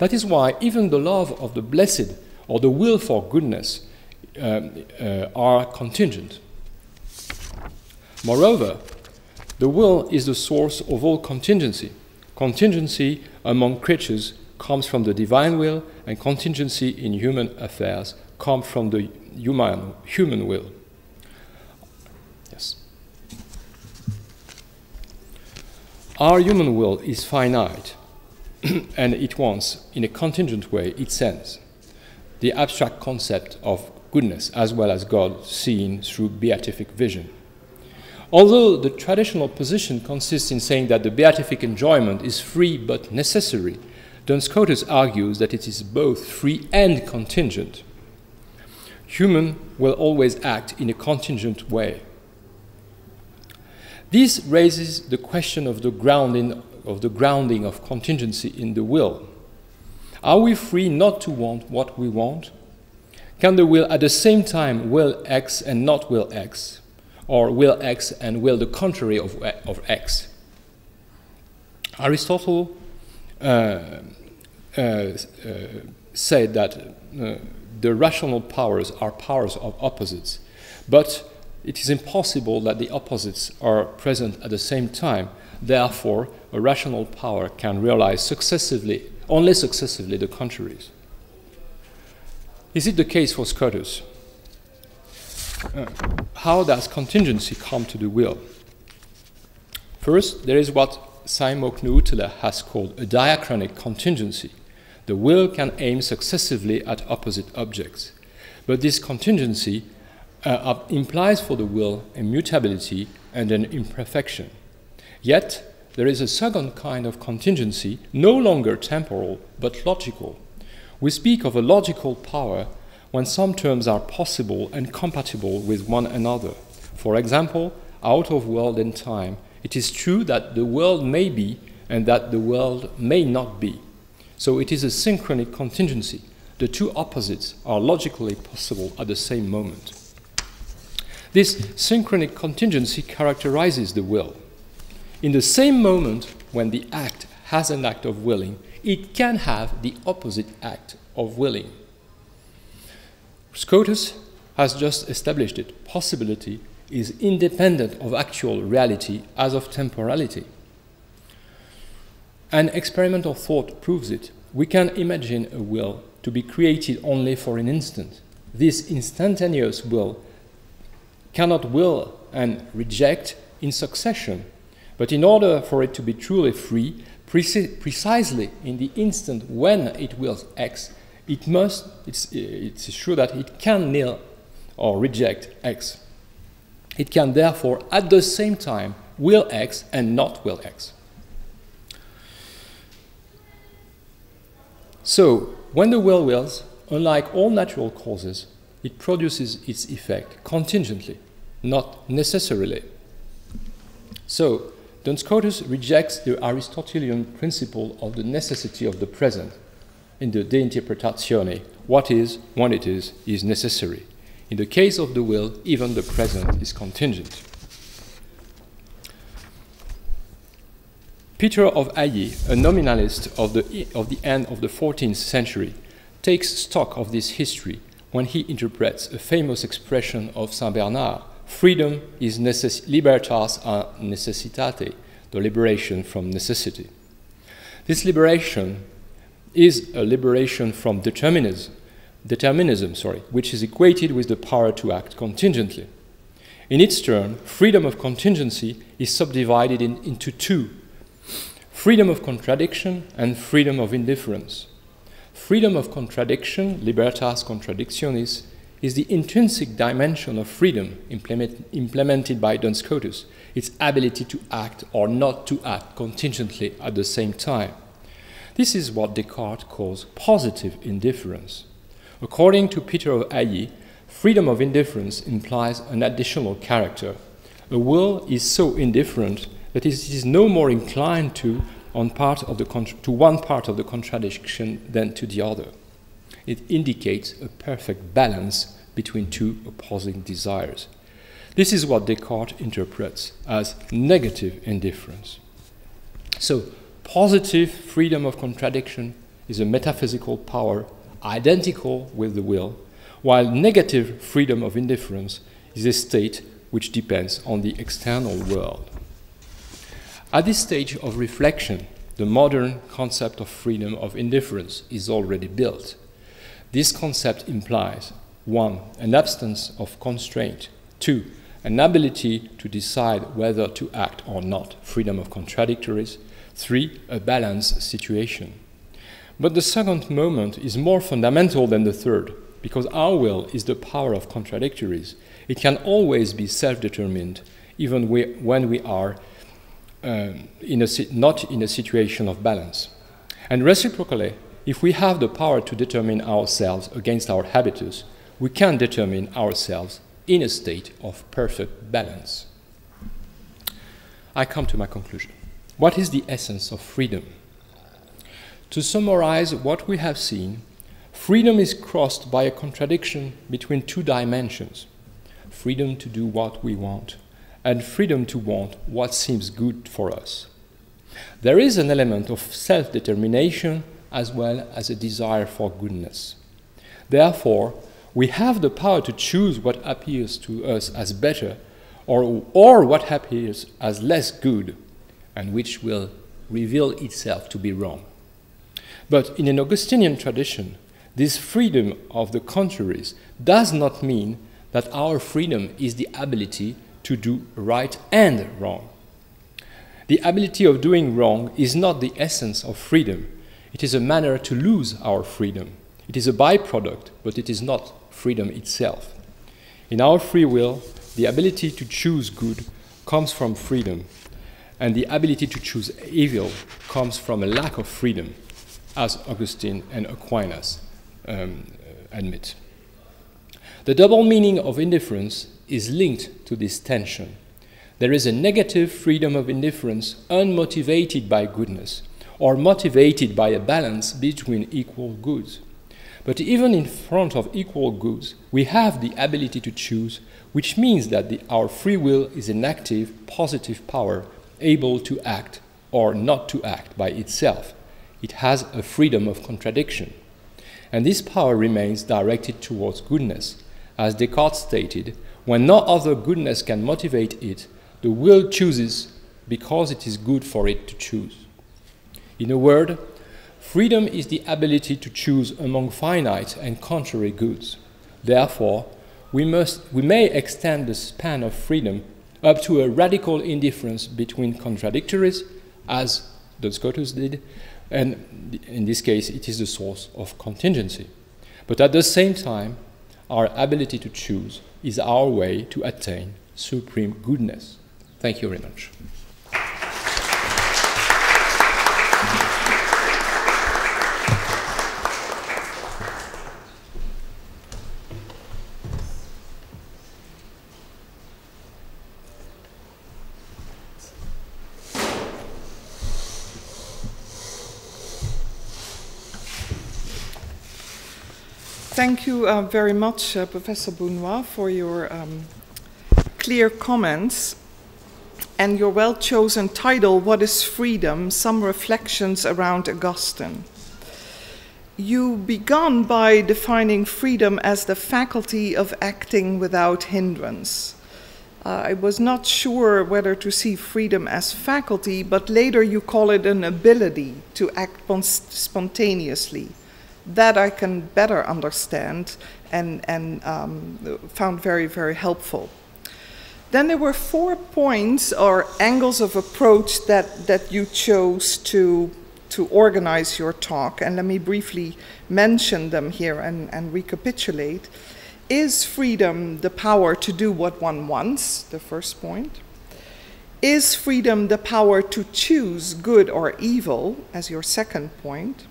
That is why even the love of the blessed or the will for goodness are contingent. Moreover, the will is the source of all contingency. Contingency among creatures comes from the divine will, and contingency in human affairs comes from the human will. Yes. Our human will is finite, and it wants, in a contingent way, its ends. The abstract concept of goodness as well as God seen through beatific vision. Although the traditional position consists in saying that the beatific enjoyment is free but necessary, Duns Scotus argues that it is both free and contingent. Human will always act in a contingent way. This raises the question of the grounding of contingency in the will. Are we free not to want what we want? Can the will at the same time will X and not will X? Or will X and will the contrary of X? Aristotle said that the rational powers are powers of opposites, but it is impossible that the opposites are present at the same time. Therefore, a rational power can realize only successively the contraries. Is it the case for Scotus? How does contingency come to the will? First, there is what Simon Knudler has called a diachronic contingency. The will can aim successively at opposite objects, but this contingency implies for the will a mutability and an imperfection. Yet, there is a second kind of contingency, no longer temporal, but logical. We speak of a logical power when some terms are possible and compatible with one another. For example, out of world and time, it is true that the world may be and that the world may not be. So it is a synchronic contingency. The two opposites are logically possible at the same moment. This synchronic contingency characterizes the will. In the same moment when the act has an act of willing, it can have the opposite act of willing. Scotus has just established it. Possibility is independent of actual reality as of temporality. And experimental thought proves it. We can imagine a will to be created only for an instant. This instantaneous will cannot will and reject in succession. But in order for it to be truly free, precisely in the instant when it wills X, it's sure that it can nil or reject X. It can therefore at the same time will X and not will X. So, when the will wills, unlike all natural causes, it produces its effect contingently, not necessarily. So, Duns Scotus rejects the Aristotelian principle of the necessity of the present. In the De Interpretatione, what is, when it is necessary. In the case of the will, even the present is contingent. Peter of Haye, a nominalist of the end of the 14th century, takes stock of this history when he interprets a famous expression of Saint Bernard, freedom is libertas a necessitate, the liberation from necessity. This liberation is a liberation from determinism, which is equated with the power to act contingently. In its turn, freedom of contingency is subdivided into two: freedom of contradiction and freedom of indifference. Freedom of contradiction, libertas contradictionis, is the intrinsic dimension of freedom implemented by Duns Scotus, its ability to act or not to act contingently at the same time. This is what Descartes calls positive indifference. According to Peter of Haye, freedom of indifference implies an additional character. A will is so indifferent that it is no more inclined to one part of the contradiction than to the other. It indicates a perfect balance between two opposing desires. This is what Descartes interprets as negative indifference. So, positive freedom of contradiction is a metaphysical power identical with the will, while negative freedom of indifference is a state which depends on the external world. At this stage of reflection, the modern concept of freedom of indifference is already built. This concept implies 1. An absence of constraint, 2. An ability to decide whether to act or not, freedom of contradictories, 3. A balanced situation. But the second moment is more fundamental than the third, because our will is the power of contradictories. It can always be self-determined, even when we are not in a situation of balance. And reciprocally, if we have the power to determine ourselves against our habitus, we can determine ourselves in a state of perfect balance. I come to my conclusion. What is the essence of freedom? To summarize what we have seen, freedom is crossed by a contradiction between two dimensions: freedom to do what we want and freedom to want what seems good for us. There is an element of self-determination as well as a desire for goodness. Therefore, we have the power to choose what appears to us as better or what appears as less good and which will reveal itself to be wrong. But in an Augustinian tradition, this freedom of the contraries does not mean that our freedom is the ability to do right and wrong. The ability of doing wrong is not the essence of freedom. It is a manner to lose our freedom. It is a byproduct, but it is not freedom itself. In our free will, the ability to choose good comes from freedom, and the ability to choose evil comes from a lack of freedom, as Augustine and Aquinas admit. The double meaning of indifference is linked to this tension. There is a negative freedom of indifference unmotivated by goodness, or motivated by a balance between equal goods. But even in front of equal goods, we have the ability to choose, which means that our free will is an active, positive power able to act or not to act by itself. It has a freedom of contradiction. And this power remains directed towards goodness. As Descartes stated, when no other goodness can motivate it, the will chooses because it is good for it to choose. In a word, freedom is the ability to choose among finite and contrary goods. Therefore, we may extend the span of freedom up to a radical indifference between contradictories, as Duns Scotus did, and in this case it is the source of contingency. But at the same time, our ability to choose is our way to attain supreme goodness. Thank you very much. Thank you very much, Professor Boulnois, for your clear comments and your well-chosen title, What is Freedom? Some Reflections Around Augustine. You began by defining freedom as the faculty of acting without hindrance. I was not sure whether to see freedom as faculty, but later you call it an ability to act spontaneously. That I can better understand and found very, very helpful. Then there were 4 points or angles of approach that you chose to organize your talk, and let me briefly mention them here and recapitulate. Is freedom the power to do what one wants? The first point. Is freedom the power to choose good or evil? As your second point.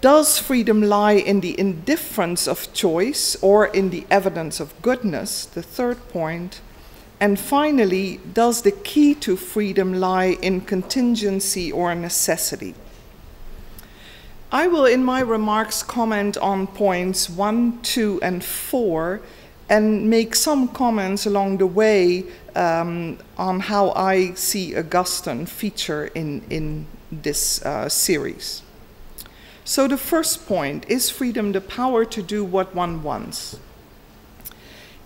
Does freedom lie in the indifference of choice or in the evidence of goodness? The third point. And finally, does the key to freedom lie in contingency or necessity? I will, in my remarks, comment on points 1, 2, and 4, and make some comments along the way on how I see Augustine feature in this series. So the first point, is freedom the power to do what one wants?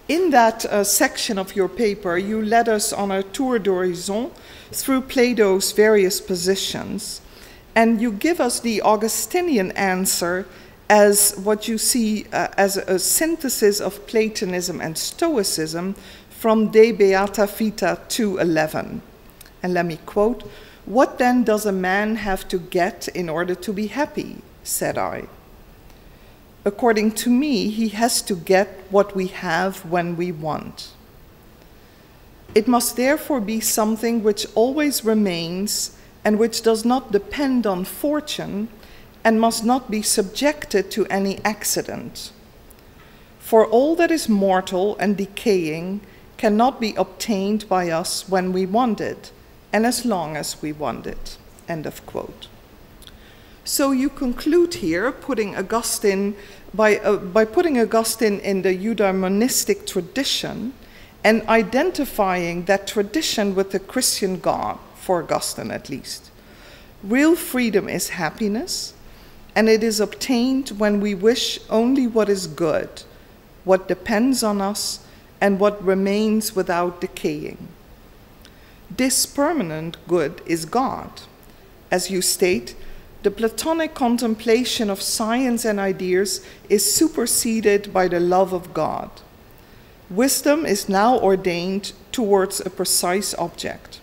In that section of your paper, you led us on a tour d'horizon through Plato's various positions, and you give us the Augustinian answer as what you see as a synthesis of Platonism and Stoicism from De Beata Vita 2:11. And let me quote, "What then does a man have to get in order to be happy?" said I. According to me, he has to get what we have when we want. It must therefore be something which always remains and which does not depend on fortune and must not be subjected to any accident. For all that is mortal and decaying cannot be obtained by us when we want it and as long as we want it. End of quote. So you conclude here, putting Augustine, by putting Augustine in the eudaimonistic tradition and identifying that tradition with the Christian God, for Augustine at least. Real freedom is happiness, and it is obtained when we wish only what is good, what depends on us, and what remains without decaying. This permanent good is God. As you state, the Platonic contemplation of science and ideas is superseded by the love of God. Wisdom is now ordained towards a precise object.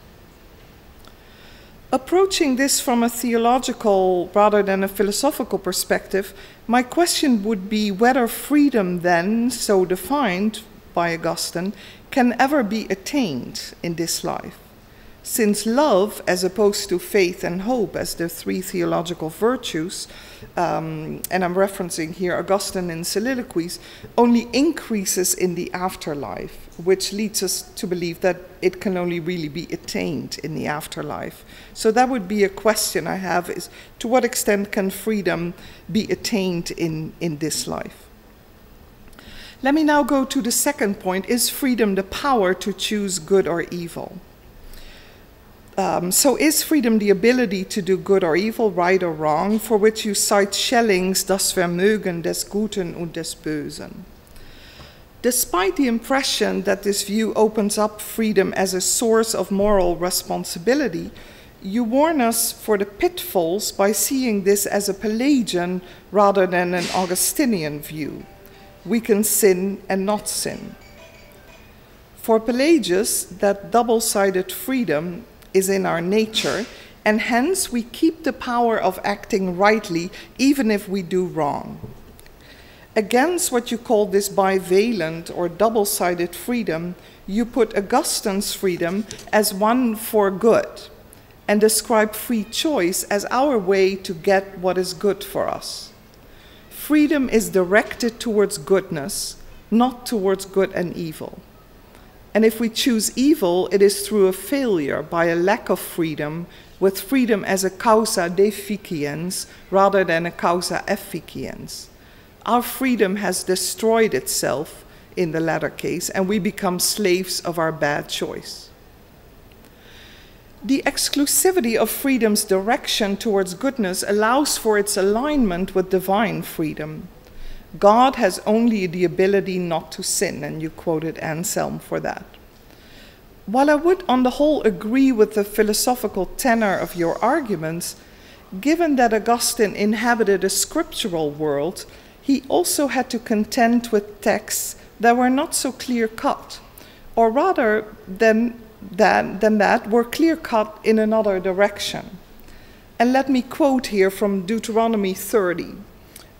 Approaching this from a theological rather than a philosophical perspective, my question would be whether freedom then, so defined by Augustine, can ever be attained in this life. Since love, as opposed to faith and hope as the three theological virtues, and I'm referencing here Augustine in Soliloquies, only increases in the afterlife, which leads us to believe that it can only really be attained in the afterlife. So that would be a question I have, is to what extent can freedom be attained in this life? Let me now go to the second point, is freedom the power to choose good or evil? So is freedom the ability to do good or evil, right or wrong, for which you cite Schelling's Das Vermögen des Guten und des Bösen? Despite the impression that this view opens up freedom as a source of moral responsibility, you warn us for the pitfalls by seeing this as a Pelagian rather than an Augustinian view. We can sin and not sin. For Pelagius, that double-sided freedom is in our nature, and hence we keep the power of acting rightly even if we do wrong. Against what you call this bivalent or double-sided freedom, you put Augustine's freedom as one for good and describe free choice as our way to get what is good for us. Freedom is directed towards goodness, not towards good and evil. And if we choose evil, it is through a failure by a lack of freedom, with freedom as a causa deficiens rather than a causa efficiens. Our freedom has destroyed itself in the latter case, and we become slaves of our bad choice. The exclusivity of freedom's direction towards goodness allows for its alignment with divine freedom. God has only the ability not to sin, and you quoted Anselm for that. While I would on the whole agree with the philosophical tenor of your arguments, given that Augustine inhabited a scriptural world, he also had to contend with texts that were not so clear-cut, or rather than that were clear-cut in another direction. And let me quote here from Deuteronomy 30.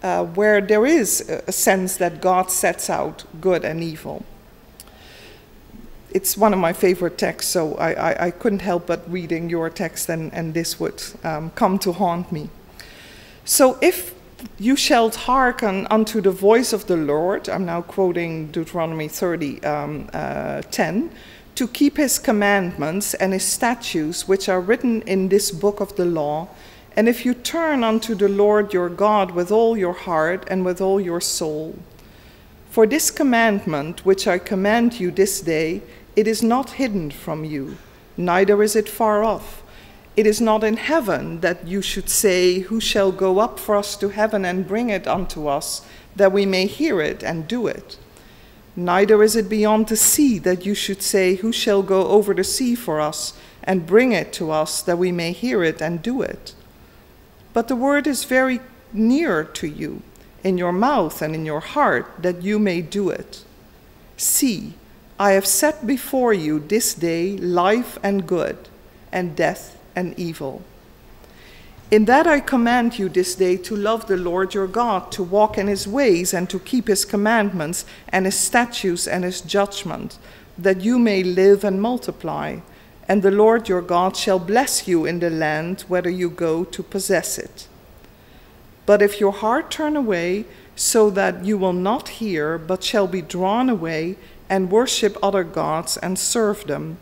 where there is a sense that God sets out good and evil. It's one of my favorite texts, so I couldn't help but reading your text, and this would come to haunt me. So if you shall hearken unto the voice of the Lord, I'm now quoting Deuteronomy 30:10, to keep his commandments and his statutes which are written in this book of the law, and if you turn unto the Lord your God with all your heart and with all your soul. For this commandment which I command you this day, it is not hidden from you, neither is it far off. It is not in heaven that you should say, who shall go up for us to heaven and bring it unto us, that we may hear it and do it. Neither is it beyond the sea that you should say, who shall go over the sea for us and bring it to us, that we may hear it and do it. But the word is very near to you, in your mouth and in your heart, that you may do it. See, I have set before you this day life and good, and death and evil. In that I command you this day to love the Lord your God, to walk in his ways, and to keep his commandments and his statutes and his judgment, that you may live and multiply. And the Lord your God shall bless you in the land whither you go to possess it. But if your heart turn away, so that you will not hear, but shall be drawn away, and worship other gods and serve them,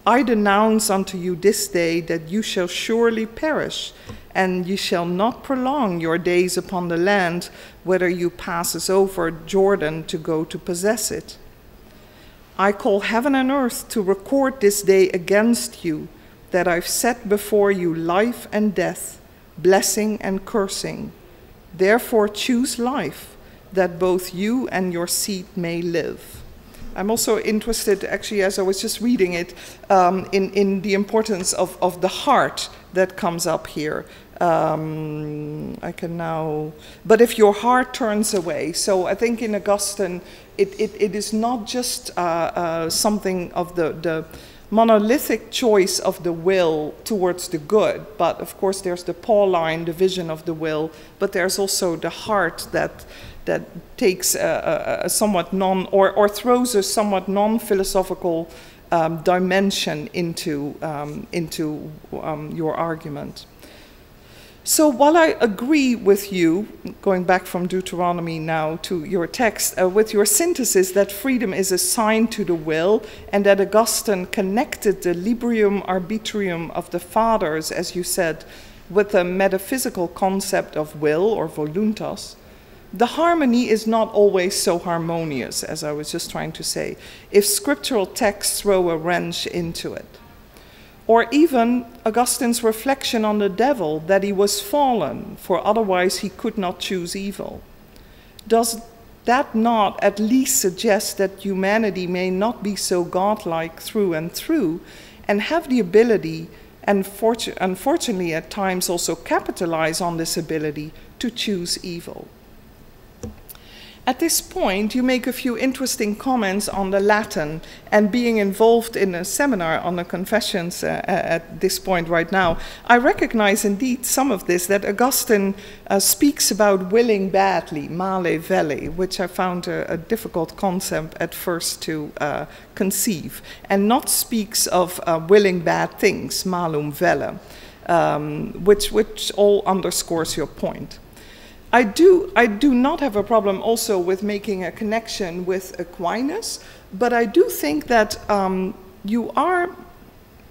I denounce unto you this day that you shall surely perish, and ye shall not prolong your days upon the land whither you passes over Jordan to go to possess it. I call heaven and earth to record this day against you, that I've set before you life and death, blessing and cursing. Therefore choose life, that both you and your seed may live. I'm also interested, actually, as I was just reading it, in the importance of the heart that comes up here. I can now, but if your heart turns away. So I think in Augustine, it is not just something of the monolithic choice of the will towards the good, but of course there's the Pauline division of the will, but there's also the heart that takes a somewhat or throws a somewhat non-philosophical dimension into your argument. So while I agree with you, going back from Deuteronomy now to your text, with your synthesis that freedom is assigned to the will, and that Augustine connected the librium arbitrium of the fathers, as you said, with the metaphysical concept of will or voluntas, the harmony is not always so harmonious, as I was just trying to say, if scriptural texts throw a wrench into it. Or even Augustine's reflection on the devil, that he was fallen, for otherwise he could not choose evil. Does that not at least suggest that humanity may not be so godlike through and through, and have the ability, and unfortunately at times also capitalize on this ability, to choose evil? At this point, you make a few interesting comments on the Latin, and being involved in a seminar on the confessions at this point right now, I recognize indeed some of this, that Augustine speaks about willing badly, male velle, which I found a difficult concept at first to conceive, and not speaks of willing bad things, malum velle, which all underscores your point. I do not have a problem also with making a connection with Aquinas, but I do think that you are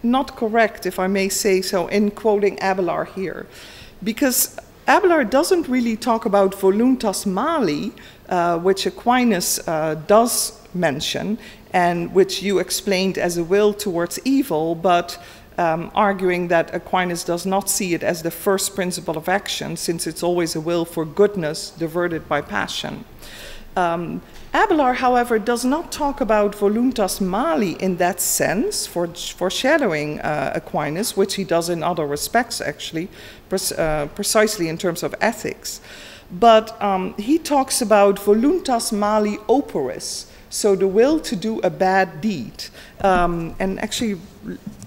not correct, if I may say so, in quoting Abelard here, because Abelard doesn't really talk about voluntas mali, which Aquinas does mention, and which you explained as a will towards evil, but arguing that Aquinas does not see it as the first principle of action, since it's always a will for goodness diverted by passion. Abelard, however, does not talk about voluntas mali in that sense, foreshadowing Aquinas, which he does in other respects, actually, precisely in terms of ethics. But he talks about voluntas mali operis, so the will to do a bad deed. And actually,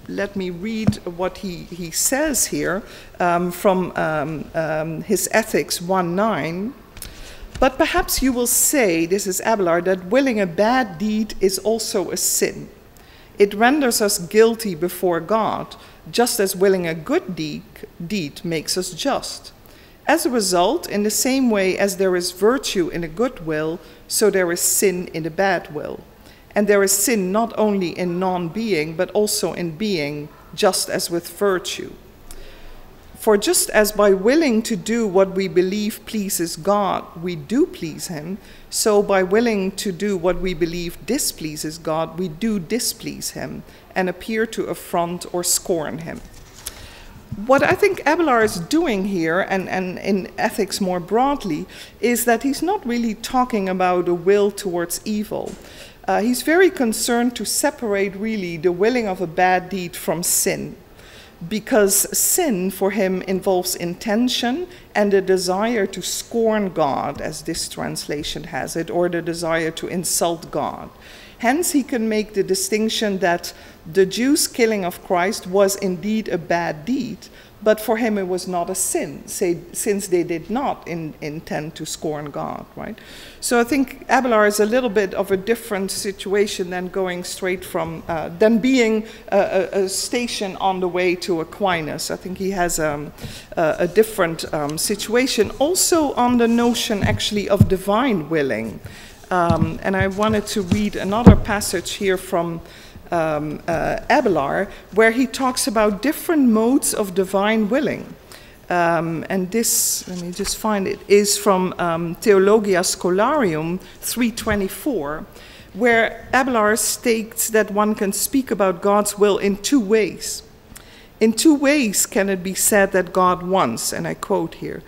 let me read what he says here from his Ethics 1:9. But perhaps you will say, this is Abelard, that willing a bad deed is also a sin. It renders us guilty before God, just as willing a good deed makes us just. As a result, in the same way as there is virtue in a good will, so there is sin in a bad will. And there is sin not only in non-being, but also in being, just as with virtue. For just as by willing to do what we believe pleases God, we do please him, so by willing to do what we believe displeases God, we do displease him and appear to affront or scorn him. What I think Abelard is doing here, and in ethics more broadly, is that he's not really talking about a will towards evil. He's very concerned to separate really the willing of a bad deed from sin, because sin for him involves intention and a desire to scorn God, as this translation has it, or the desire to insult God. Hence, he can make the distinction that the Jews' killing of Christ was indeed a bad deed, but for him it was not a sin, since they did not intend to scorn God, right? So I think Abelard is a little bit of a different situation than going straight from, than being a station on the way to Aquinas. I think he has a different situation, also on the notion actually of divine willing. And I wanted to read another passage here from Abelard, where he talks about different modes of divine willing. And this, let me just find it, is from Theologia Scholarium 324, where Abelard states that one can speak about God's will in two ways. In two ways can it be said that God wants, and I quote here,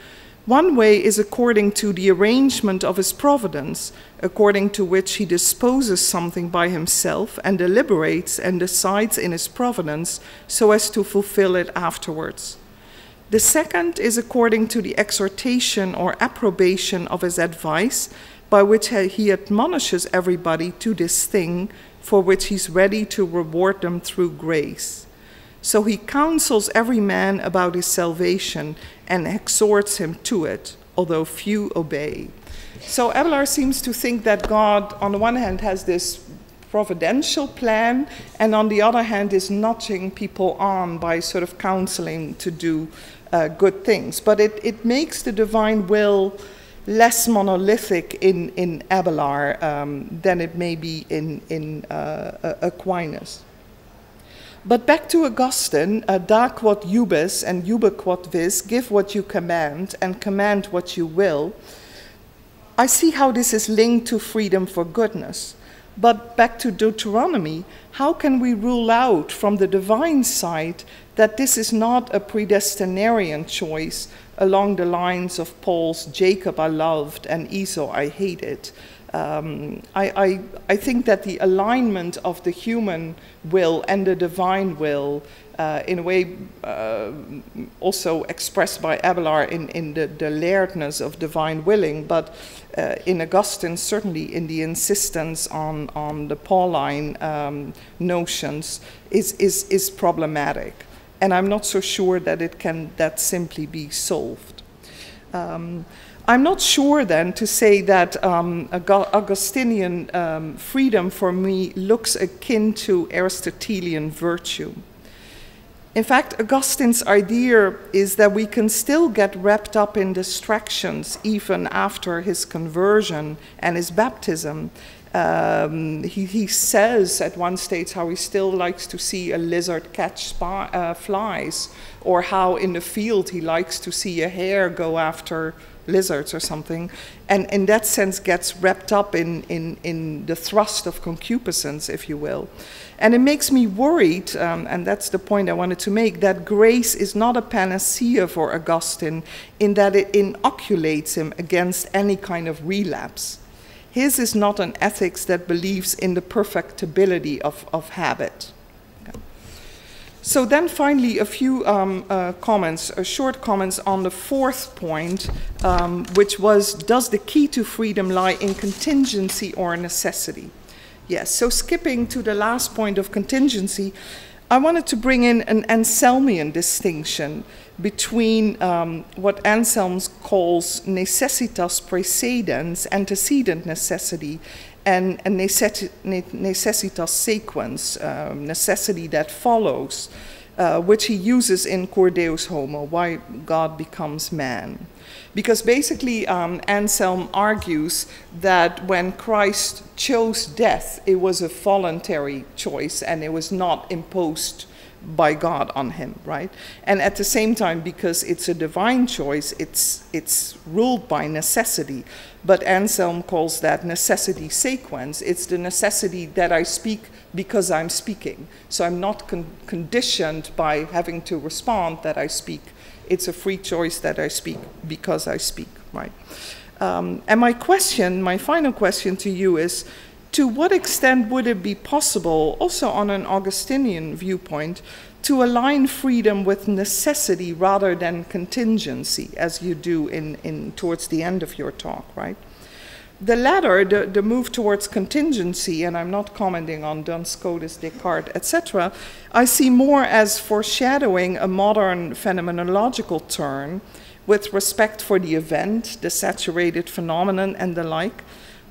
one way is according to the arrangement of his providence, according to which he disposes something by himself and deliberates and decides in his providence so as to fulfill it afterwards. The second is according to the exhortation or approbation of his advice, by which he admonishes everybody to this thing for which he's ready to reward them through grace. So he counsels every man about his salvation and exhorts him to it, although few obey. So Abelard seems to think that God, on the one hand, has this providential plan, and on the other hand is nudging people on by sort of counseling to do good things. But it makes the divine will less monolithic in Abelard than it may be in Aquinas. But back to Augustine, da quod jubes and jube quod vis, give what you command and command what you will. I see how this is linked to freedom for goodness. But back to Deuteronomy, how can we rule out from the divine side that this is not a predestinarian choice along the lines of Paul's Jacob I loved and Esau I hated? I think that the alignment of the human will and the divine will, in a way also expressed by Abelard in the lairdness of divine willing, but in Augustine certainly in the insistence on the Pauline notions, is problematic. And I'm not so sure that it can that simply be solved. I'm not sure then to say that Augustinian freedom for me looks akin to Aristotelian virtue. In fact, Augustine's idea is that we can still get wrapped up in distractions even after his conversion and his baptism. He says at one stage how he still likes to see a lizard catch flies, or how in the field he likes to see a hare go after lizards or something, and in that sense gets wrapped up in the thrust of concupiscence, if you will. And it makes me worried, and that's the point I wanted to make, that grace is not a panacea for Augustine in that it inoculates him against any kind of relapse. His is not an ethics that believes in the perfectibility of habit. Okay. So then finally a few comments, short comments on the fourth point, which was, does the key to freedom lie in contingency or necessity? Yes, so skipping to the last point of contingency, I wanted to bring in an Anselmian distinction, between what Anselm calls necessitas praecedens, antecedent necessity, and necessitas sequens, necessity that follows, which he uses in Cor Deus Homo, why God becomes man. Because basically Anselm argues that when Christ chose death, it was a voluntary choice and it was not imposed by God on him, right? And at the same time, because it's a divine choice, it's ruled by necessity. But Anselm calls that necessity sequens. It's the necessity that I speak because I'm speaking. So I'm not conditioned by having to respond that I speak. It's a free choice that I speak because I speak, right? And my final question to you is, to what extent would it be possible, also on an Augustinian viewpoint, to align freedom with necessity rather than contingency, as you do towards the end of your talk, right? The latter, the move towards contingency, and I'm not commenting on Duns Scotus, Descartes, etc., I see more as foreshadowing a modern phenomenological turn with respect for the event, the saturated phenomenon, and the like.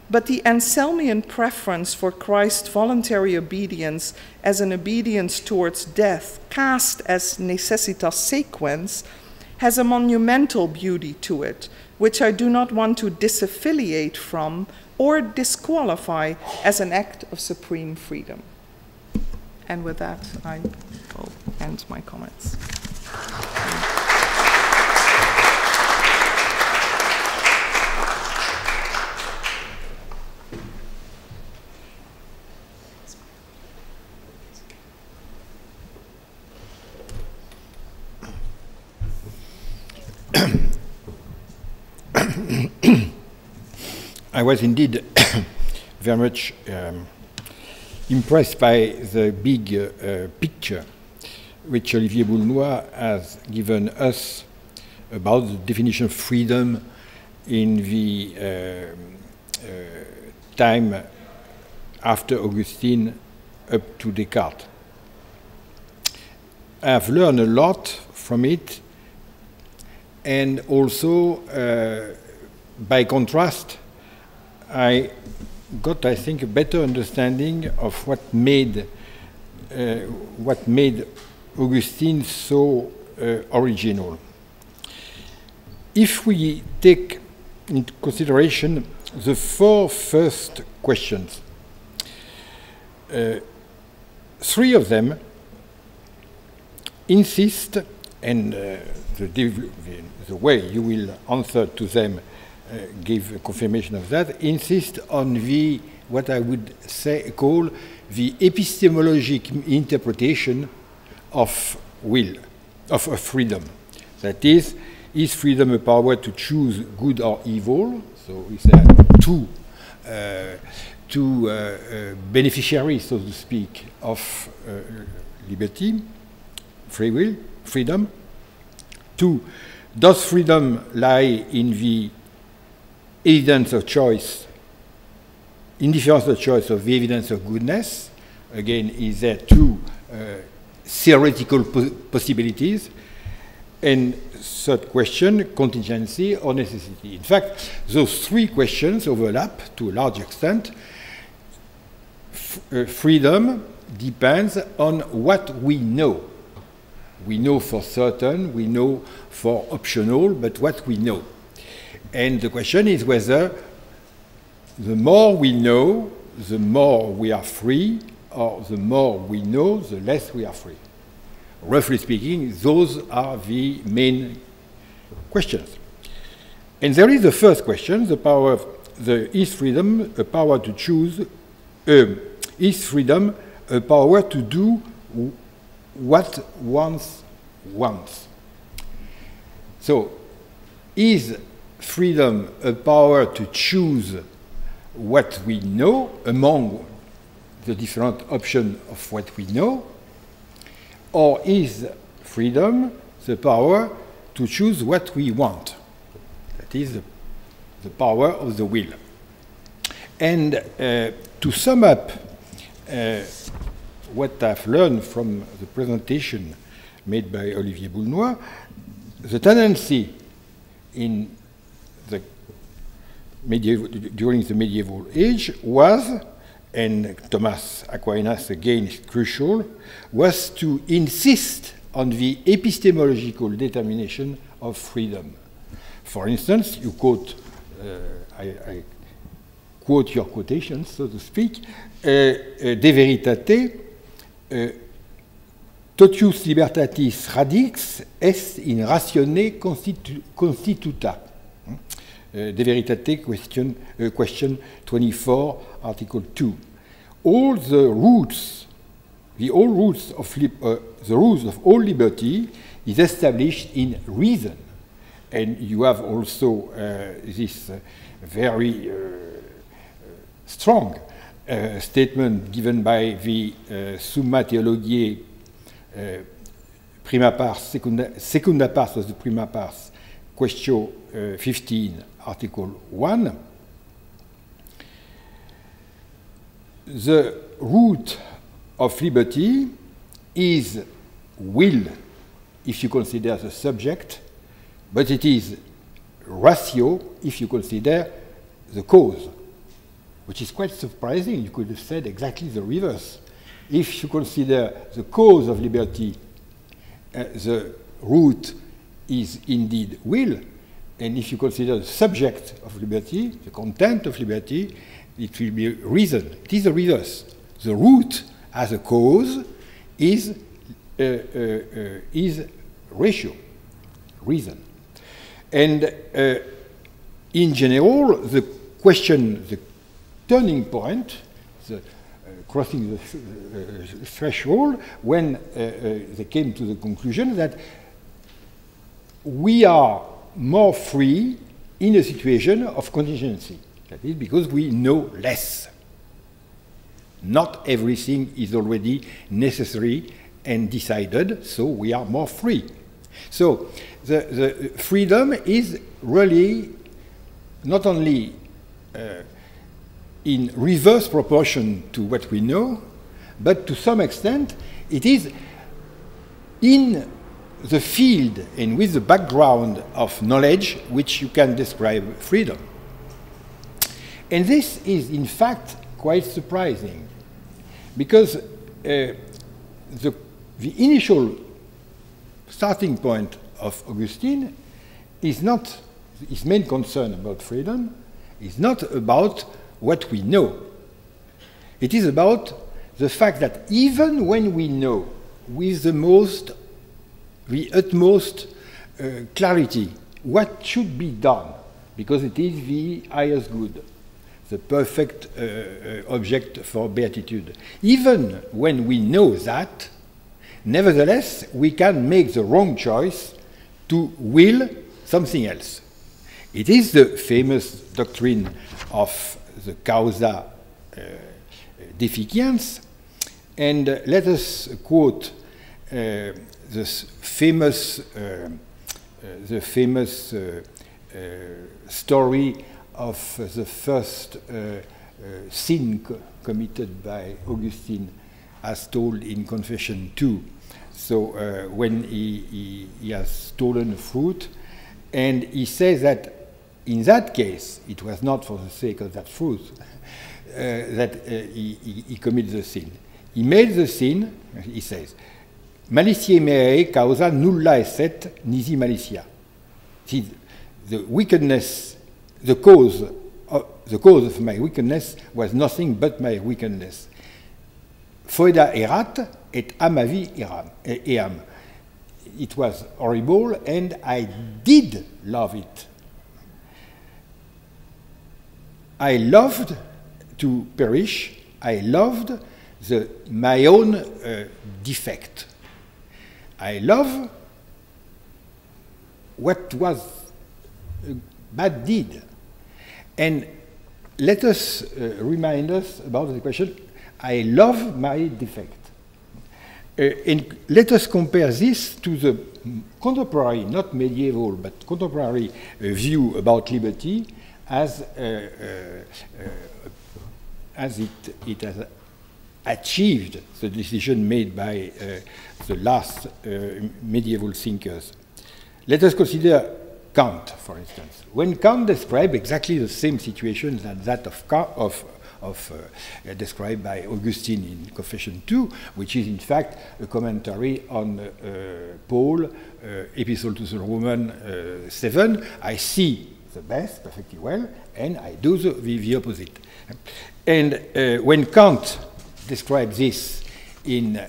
But the Anselmian preference for Christ's voluntary obedience as an obedience towards death, cast as necessitas sequens, has a monumental beauty to it, which I do not want to disaffiliate from or disqualify as an act of supreme freedom. And with that, I will end my comments. I was indeed very much impressed by the big picture which Olivier Boulnois has given us about the definition of freedom in the time after Augustine up to Descartes. I have learned a lot from it, and also by contrast, I got, I think, a better understanding of what made Augustine so original. If we take into consideration the four first questions, three of them insist, and the way you will answer to them give a confirmation of that, insist on the, what I would say, call the epistemologic interpretation of will, of freedom. That is freedom a power to choose good or evil? So is there two beneficiaries, so to speak, of liberty, free will, freedom? Two, does freedom lie in the evidence of choice, indifference of choice of the evidence of goodness? Again, is there two theoretical possibilities? And third question, contingency or necessity. In fact, those three questions overlap to a large extent. Freedom depends on what we know. We know for certain, we know for optional, but what we know. And the question is whether the more we know, the more we are free, or the more we know, the less we are free. Roughly speaking, those are the main questions. And there is the first question, the power of is freedom a power to choose, is freedom a power to do what one wants? So, is freedom a power to choose what we know among the different options of what we know? Or is freedom the power to choose what we want? That is the power of the will. And to sum up what I've learned from the presentation made by Olivier Boulnois, the tendency in the during the medieval age was, and Thomas Aquinas again is crucial, was to insist on the epistemological determination of freedom. For instance, you quote, I quote your quotations, so to speak, De Veritate, totius libertatis radix est in ratione constituta. De Veritate, question 24, Article 2. All the roots, the roots of all liberty is established in reason. And you have also this very strong statement given by the Summa Theologiae prima pars, secunda pars of the prima pars, question 15, Article 1. The root of liberty is will, if you consider the subject, but it is ratio if you consider the cause, which is quite surprising. You could have said exactly the reverse. If you consider the cause of liberty, the root is indeed will, and if you consider the subject of liberty, the content of liberty, it will be reason. It is the reverse. The root as a cause is ratio, reason. And in general, the question, the turning point, the crossing the threshold, when they came to the conclusion that we are more free in a situation of contingency. That is because we know less. Not everything is already necessary and decided, so we are more free. So the freedom is really not only in reverse proportion to what we know, but to some extent it is in the field and with the background of knowledge which you can describe freedom. And this is in fact quite surprising, because the initial starting point of Augustine is not, his main concern about freedom is not about what we know. It is about the fact that even when we know with the utmost clarity what should be done, because it is the highest good, the perfect object for beatitude, even when we know that, nevertheless, we can make the wrong choice to will something else. It is the famous doctrine of the causa deficiens, and let us quote this famous story of the first sin committed by Augustine, as told in Confession 2. So when he has stolen a fruit, and he says that in that case, it was not for the sake of that fruit that he committed the sin. He made the sin, he says, malitiae meae causa nulla esset nisi malicia. See, the wickedness, the cause of my wickedness was nothing but my wickedness. Foeda erat et amavi eam. It was horrible, and I did love it. I loved to perish. I loved my own defect. I love what was a bad deed. And let us remind us about the question, I love my defect. And let us compare this to the contemporary, not medieval, but contemporary view about liberty as it has achieved the decision made by the last medieval thinkers. Let us consider Kant, for instance. When Kant described exactly the same situation as that described by Augustine in Confession 2, which is in fact a commentary on Paul, Epistle to the Romans 7, I see the best perfectly well, and I do the opposite. And when Kant describes this in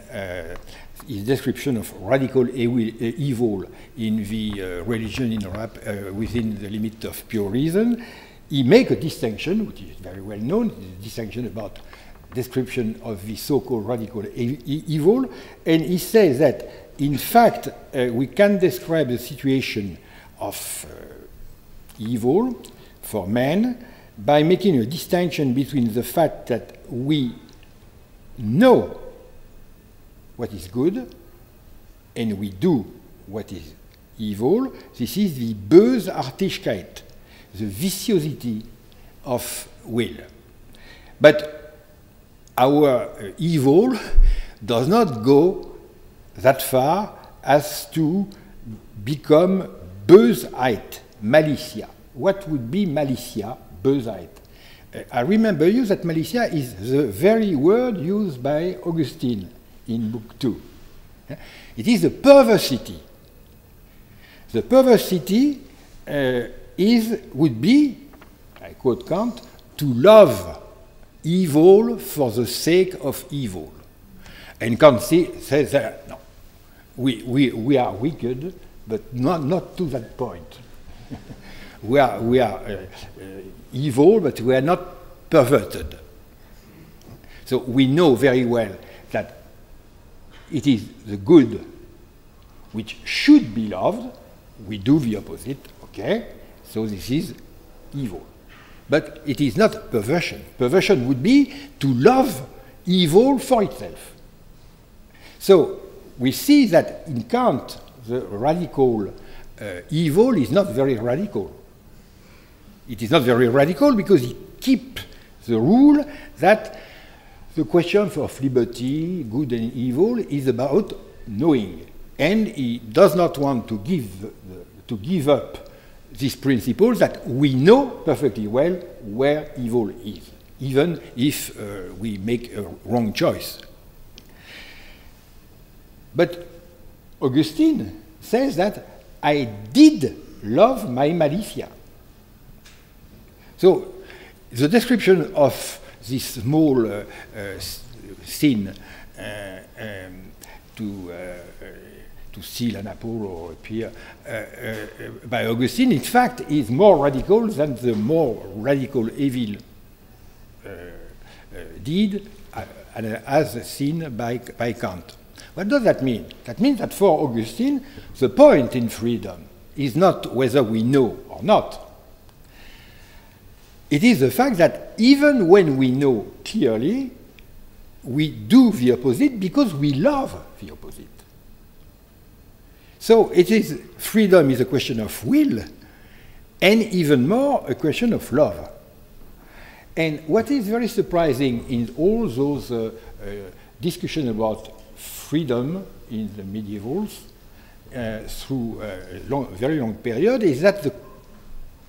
his description of radical evil in the religion in Europe within the limit of pure reason, he makes a distinction, which is very well known, a distinction about description of the so-called radical evil, and he says that, in fact, we can describe the situation of evil for man by making a distinction between the fact that we know what is good and we do what is evil. This is the Bösartigkeit, the viciosity of will. But our evil does not go that far as to become Bösheit, malicia. What would be malicia, Bösheit? I remember you that malicia is the very word used by Augustine in Book 2. It is a perversity. The perversity would be, I quote Kant, to love evil for the sake of evil. And Kant says that, no, we are wicked, but not to that point. we are evil, but we are not perverted. So we know very well that it is the good which should be loved. We do the opposite, okay? So this is evil. But it is not perversion. Perversion would be to love evil for itself. So we see that in Kant, the radical evil is not very radical. It is not very radical because he keeps the rule that the question of liberty, good and evil, is about knowing. And he does not want to give up this principle that we know perfectly well where evil is, even if we make a wrong choice. But Augustine says that I did love my malicia. So the description of this small sin to steal an apple or a pear by Augustine, in fact, is more radical than the more radical evil deed as seen by Kant. What does that mean? That means that for Augustine, the point in freedom is not whether we know or not. It is the fact that even when we know clearly, we do the opposite because we love the opposite. So freedom is a question of will, and even more a question of love. And what is very surprising in all those discussions about freedom in the medievals through a very long period is that the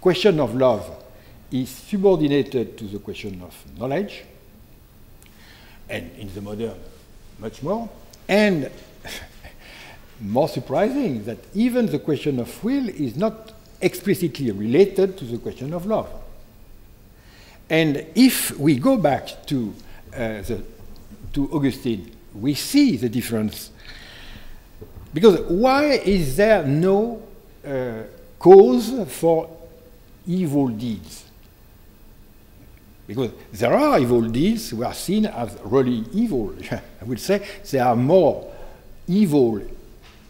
question of love is subordinated to the question of knowledge, and in the modern much more, and more surprising that even the question of will is not explicitly related to the question of love. And if we go back to Augustine, we see the difference. Because why is there no cause for evil deeds? Because there are evil deeds who are seen as really evil. I would say there are more evil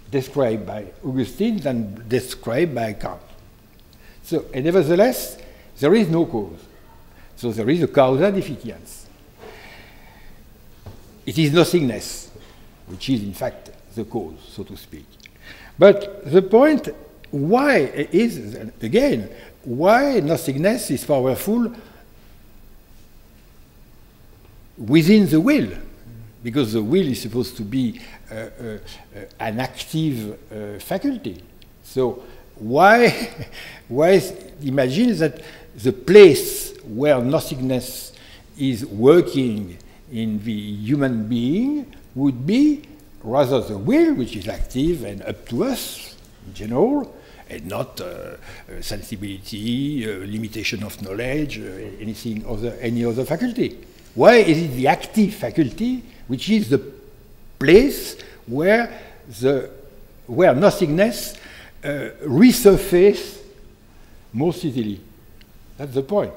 described by Augustine than described by Kant. So, and nevertheless, there is no cause. So there is a causa deficiens. It is nothingness, which is in fact the cause, so to speak. But the point why is, again, why nothingness is powerful within the will, because the will is supposed to be an active faculty. So why imagine that the place where nothingness is working in the human being would be rather the will, which is active and up to us in general, and not sensibility, limitation of knowledge, any other faculty. Why is it the active faculty, which is the place where nothingness resurfaces most easily? That's the point.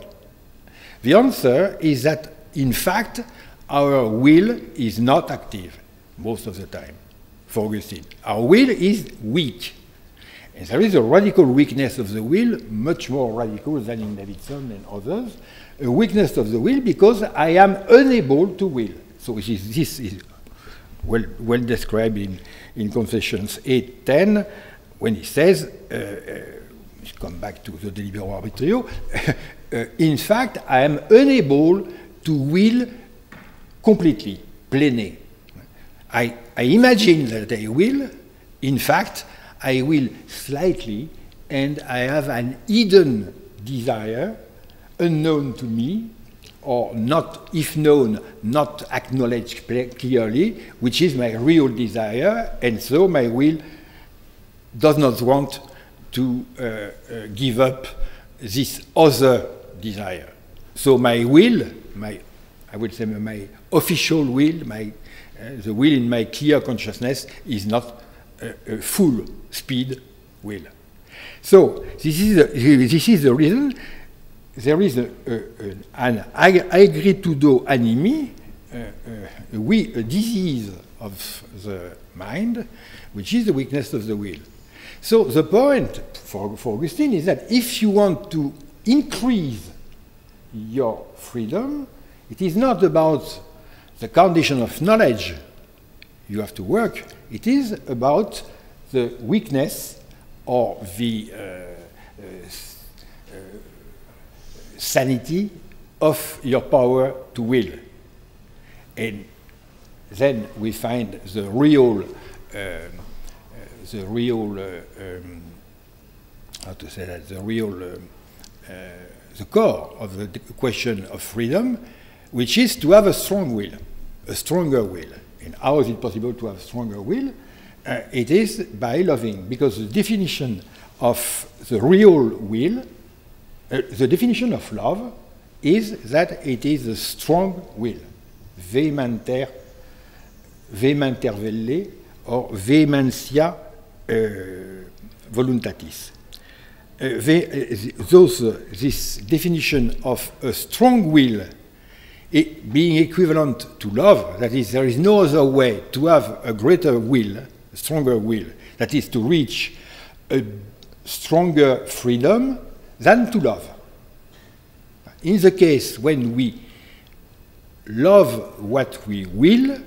The answer is that, in fact, our will is not active most of the time, for Augustine. Our will is weak. And there is a radical weakness of the will, much more radical than in Davidson and others, a weakness of the will because I am unable to will. So this is well described in Confessions 8:10, when he says, come back to the delibero arbitrio, in fact, I am unable to will completely, plene. I imagine that I will, in fact, I will slightly, and I have an hidden desire, unknown to me, or not, if known, not acknowledged clearly, which is my real desire, and so my will does not want to give up this other desire. So my will, I would say my official will, the will in my clear consciousness is not a full speed will. So this is the reason there is an aggretudo animi, a disease of the mind, which is the weakness of the will. So the point for Augustine is that if you want to increase your freedom, it is not about the condition of knowledge you have to work, it is about the weakness or the sanity of your power to will. And then we find the real the core of the question of freedom, which is to have a strong will, a stronger will. And how is it possible to have a stronger will? It is by loving, because the definition of the real will, the definition of love is that it is a strong will, vehementer velle, or vehementia voluntatis. This definition of a strong will being equivalent to love, that is, there is no other way to have a greater will, a stronger will, that is to reach a stronger freedom than to love. In the case when we love what we will,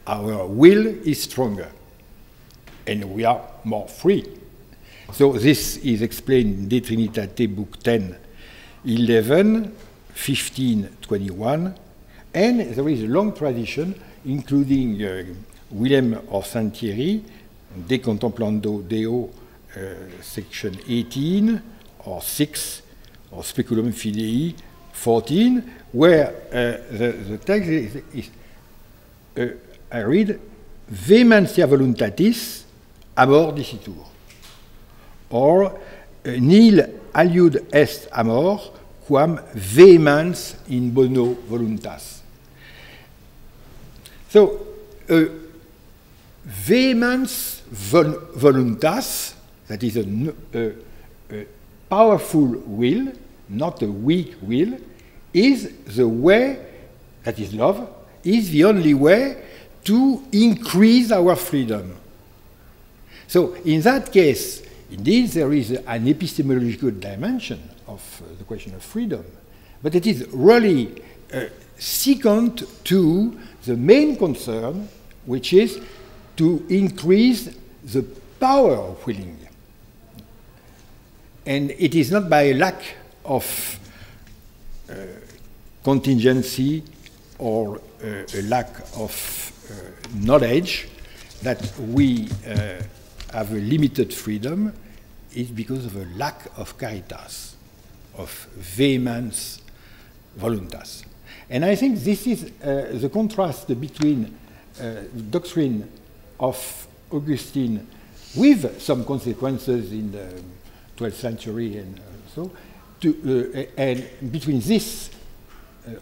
our will is stronger, and we are more free. So this is explained in De Trinitate, Book 10, 11, 15, 21, and there is a long tradition, including Willemien of Saint-Thierry, De Contemplando Deo, section 18, or 6, or Speculum Fidei, 14, where the text is I read, vehementia voluntatis amor dicitur, or nil aliud est amor quam vehemens in bono voluntas. So, vehemens voluntas, that is a powerful will, not a weak will, is the way, that is love, is the only way to increase our freedom. So in that case, indeed, there is an epistemological dimension of the question of freedom, but it is really second to the main concern, which is to increase the power of willing. And it is not by a lack of contingency or a lack of knowledge that we have a limited freedom. is because of a lack of caritas, of vehemence voluntas. And I think this is the contrast between doctrine of Augustine with some consequences in the 12th century and so, and between this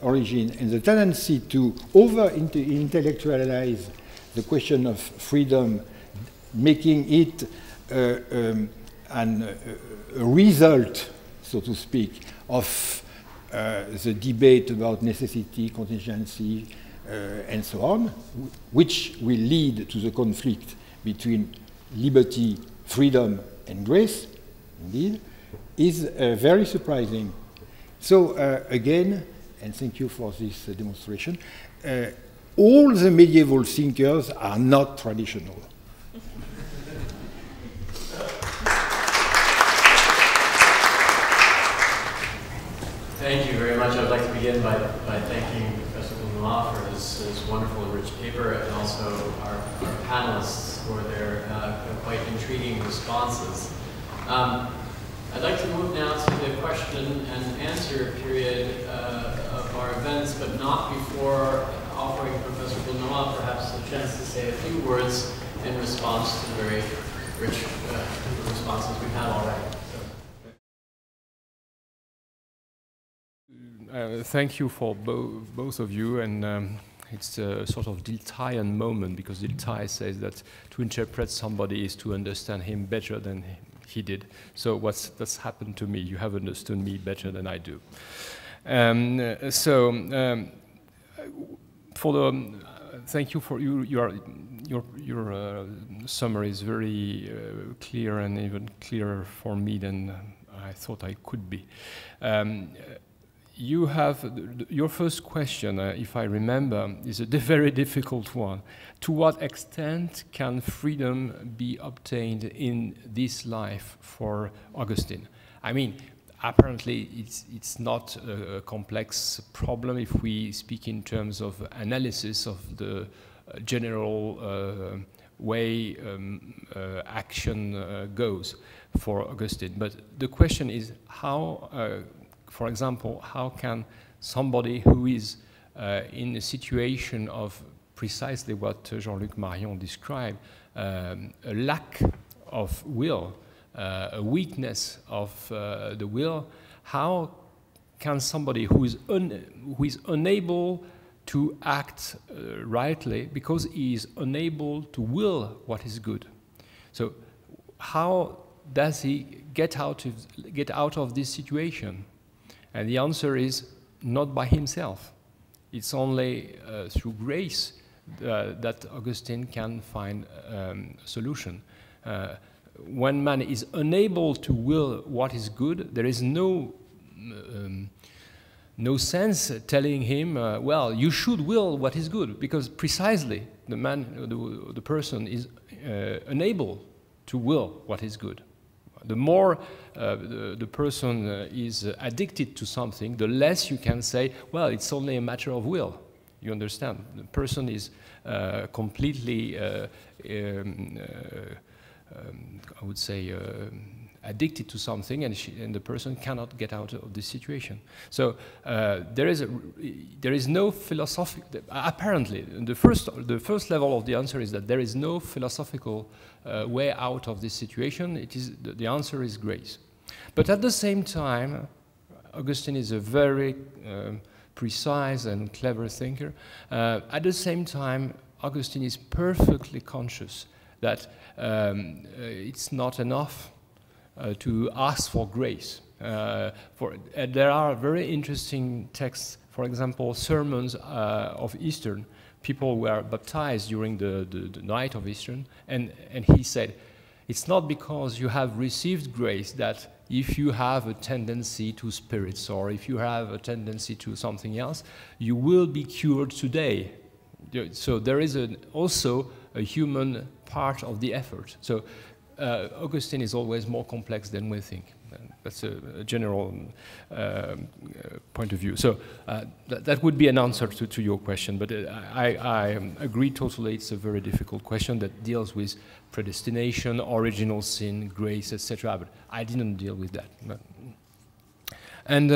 origin and the tendency to over-intellectualize the question of freedom, making it a result, so to speak, of the debate about necessity, contingency, and so on, which will lead to the conflict between liberty, freedom, and grace, indeed, is very surprising. So again, and thank you for this demonstration, all the medieval thinkers are not traditional. Thank you very much. I would like to begin by thanking Professor Boulnois for his wonderful and rich paper, and also our panelists for their quite intriguing responses. I'd like to move now to the question and answer period of our events, but not before offering Professor Boulnois perhaps a chance to say a few words in response to the very rich responses we've had already. Thank you for both of you, and it's a sort of Diltheian moment, because Dilthey says that to interpret somebody is to understand him better than he did. So that's happened to me. You have understood me better than I do. Thank you for your summary is very clear, and even clearer for me than I thought I could be. You have your first question, if I remember, is a very difficult one. To what extent can freedom be obtained in this life for Augustine? I mean, apparently it's not a complex problem if we speak in terms of analysis of the general way action goes for Augustine. But the question is how, for example, how can somebody who is in a situation of precisely what Jean-Luc Marion described, a lack of will, a weakness of the will, how can somebody who is unable to act rightly because he is unable to will what is good? So how does he get out of this situation? And the answer is not by himself. It's only through grace that Augustine can find a solution. When man is unable to will what is good, there is no sense telling him, well, you should will what is good, because precisely the person is unable to will what is good. The more the person is addicted to something, the less you can say, well, it's only a matter of will. You understand? The person is completely, I would say, addicted to something, and the person cannot get out of this situation. So there is no philosophical. Apparently, the first level of the answer is that there is no philosophical way out of this situation. The answer is grace. But at the same time, Augustine is a very precise and clever thinker. At the same time, Augustine is perfectly conscious that it's not enough to ask for grace. There are very interesting texts, for example, sermons of Easter. People were baptized during the night of Easter, and he said, it's not because you have received grace that if you have a tendency to spirits or if you have a tendency to something else, you will be cured today. So there is also a human part of the effort. So Augustine is always more complex than we think. That's a general point of view. So that would be an answer to your question, but I agree totally. It's a very difficult question that deals with predestination, original sin, grace, etc. But I didn't deal with that. And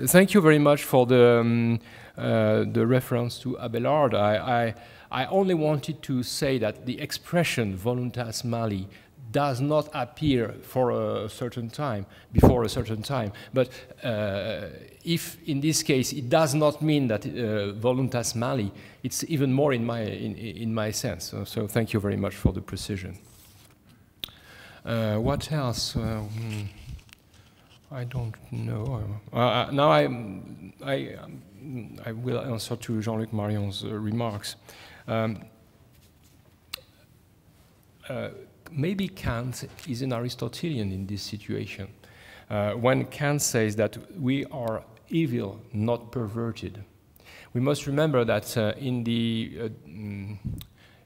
thank you very much for the reference to Abelard. I only wanted to say that the expression voluntas mali does not appear for a certain time, before a certain time. But if in this case it does not mean that voluntas mali, it's even more in my sense. So thank you very much for the precision. What else? I don't know. Now I will answer to Jean-Luc Marion's remarks. Maybe Kant is an Aristotelian in this situation. When Kant says that we are evil, not perverted, we must remember that in the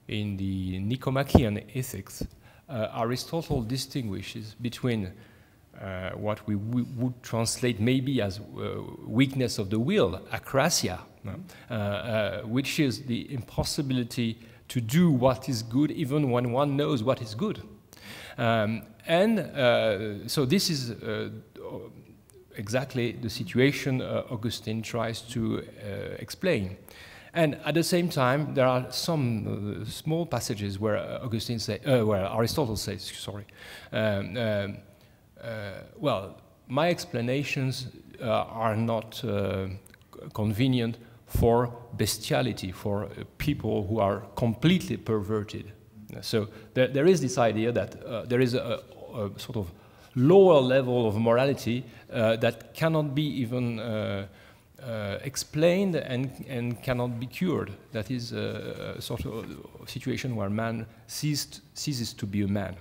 Nicomachean Ethics, Aristotle distinguishes between what we would translate maybe as weakness of the will, akrasia, which is the impossibility to do what is good even when one knows what is good. So this is exactly the situation Augustine tries to explain. And at the same time, there are some small passages where where Aristotle says, sorry, well, my explanations are not convenient for bestiality, for people who are completely perverted. So there is this idea that there is a sort of lower level of morality that cannot be even explained and cannot be cured. That is a sort of situation where man ceases to be a man.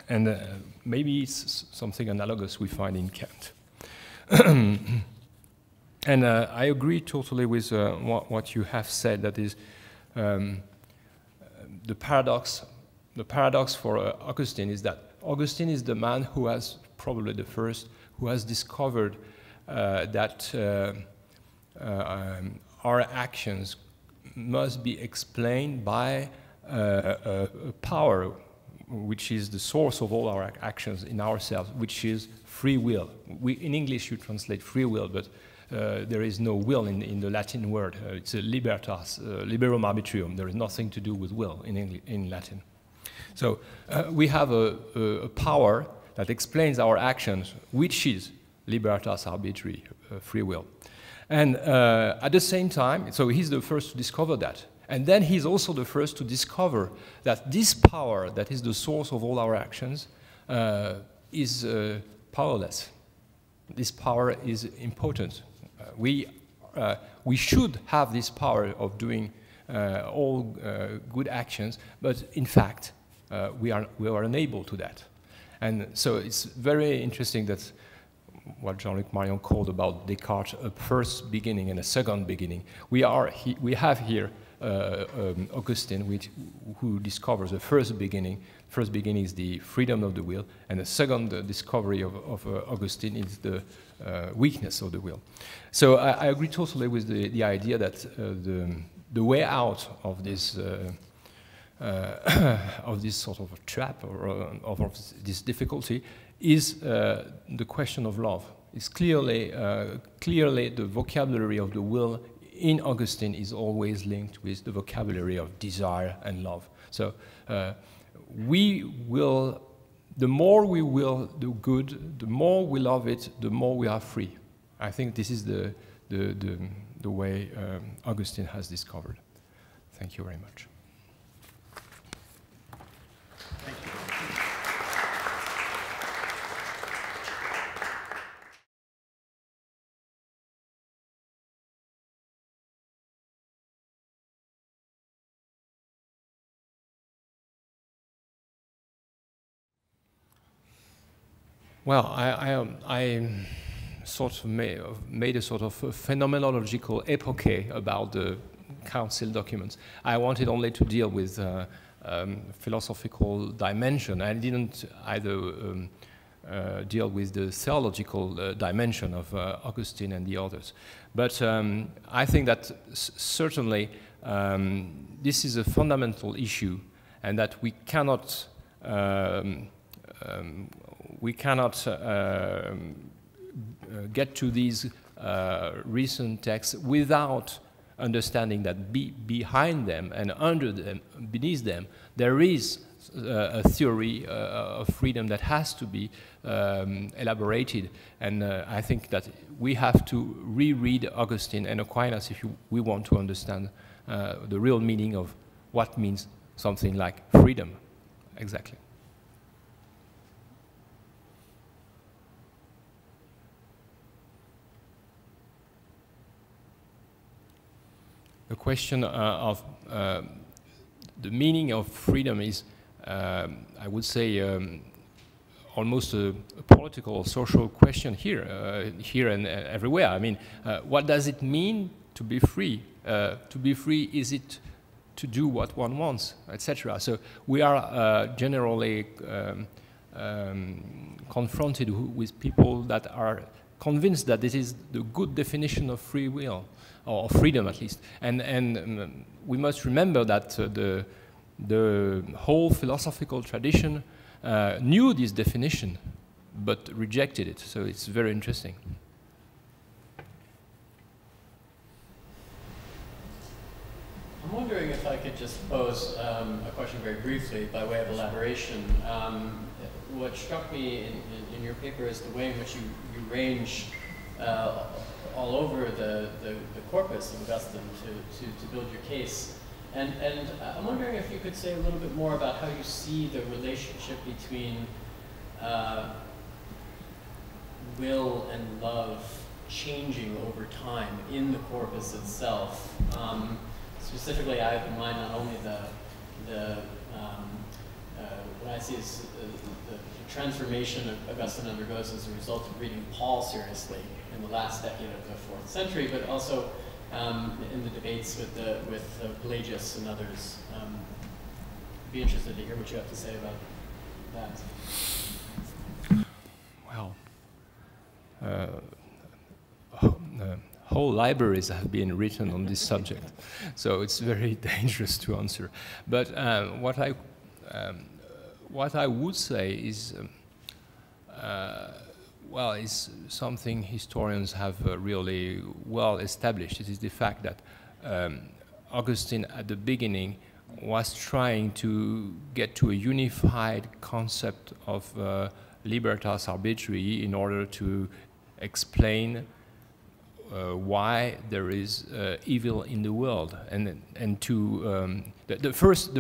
And maybe it's something analogous we find in Kant. And I agree totally with what you have said. That is the paradox. The paradox for Augustine is that Augustine is the man who has probably the first who has discovered that our actions must be explained by a power which is the source of all our actions in ourselves, which is free will. In English you translate free will, but there is no will in the Latin word. It's a libertas, liberum arbitrium. There is nothing to do with will in Latin. So we have a power that explains our actions, which is libertas arbitri, free will. And at the same time, so he's the first to discover that. And then he's also the first to discover that this power that is the source of all our actions is powerless. This power is impotent. We should have this power of doing all good actions, but in fact, we are unable to that. And so it's very interesting that what Jean-Luc Marion called about Descartes, a first beginning and a second beginning. We have here Augustine, who discovers the first beginning. First beginning is the freedom of the will, and the second discovery of Augustine is the weakness of the will. So I agree totally with the idea that the way out of this sort of a trap or of this difficulty is the question of love. It's clearly the vocabulary of the will in Augustine is always linked with the vocabulary of desire and love. So we will, the more we will do good, the more we love it, the more we are free. I think this is the way Augustine has discovered. Thank you very much. Thank you. Well, I sort of made a sort of phenomenological epoche about the council documents. I wanted only to deal with philosophical dimension. I didn't either deal with the theological dimension of Augustine and the others. But I think that certainly this is a fundamental issue, and that we cannot get to these recent texts without understanding that behind them and under them, beneath them, there is a theory of freedom that has to be elaborated. And I think that we have to reread Augustine and Aquinas if we want to understand the real meaning of what means something like freedom. Exactly. The question of the meaning of freedom is, I would say, almost a political or social question here and everywhere. I mean, what does it mean to be free? To be free, is it to do what one wants, etc.? So we are generally confronted with people that are convinced that this is the good definition of free will, or freedom at least. And we must remember that the whole philosophical tradition knew this definition, but rejected it. So it's very interesting. I'm wondering if I could just pose a question very briefly by way of elaboration. What struck me in your paper is the way in which you range all over the corpus of Augustine to build your case. And I'm wondering if you could say a little bit more about how you see the relationship between will and love changing over time in the corpus itself. Specifically, I have in mind not only what I see as the transformation Augustine undergoes as a result of reading Paul seriously in the last decade of the 4th century, but also in the debates with Pelagius and others. I'd be interested to hear what you have to say about that. Well, whole libraries have been written on this subject, so it's very dangerous to answer. But what I would say is, well, is something historians have really well established. It is the fact that Augustine at the beginning was trying to get to a unified concept of libertas arbitrii in order to explain why there is evil in the world, and to the first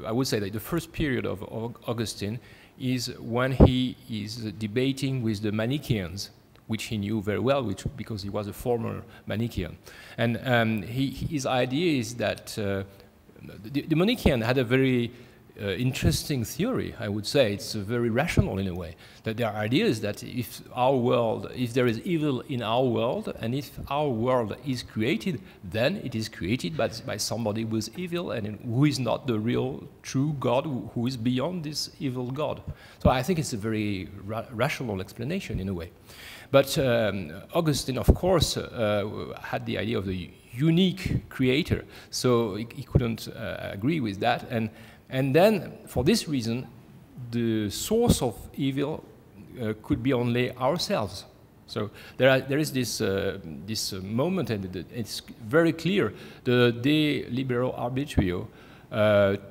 I would say that the first period of Augustine is when he is debating with the Manichaeans, which he knew very well, because he was a former Manichaean, and his idea is that the Manichaean had a very interesting theory, I would say. It's very rational in a way. That their idea is that if there is evil in our world, and if our world is created, then it is created by somebody who is evil and who is not the real, true God, who is beyond this evil God. So I think it's a very rational explanation in a way. But Augustine, of course, had the idea of the unique creator, so he couldn't agree with that. And then, for this reason, the source of evil could be only ourselves. So there is this moment, and it's very clear. The De Libero Arbitrio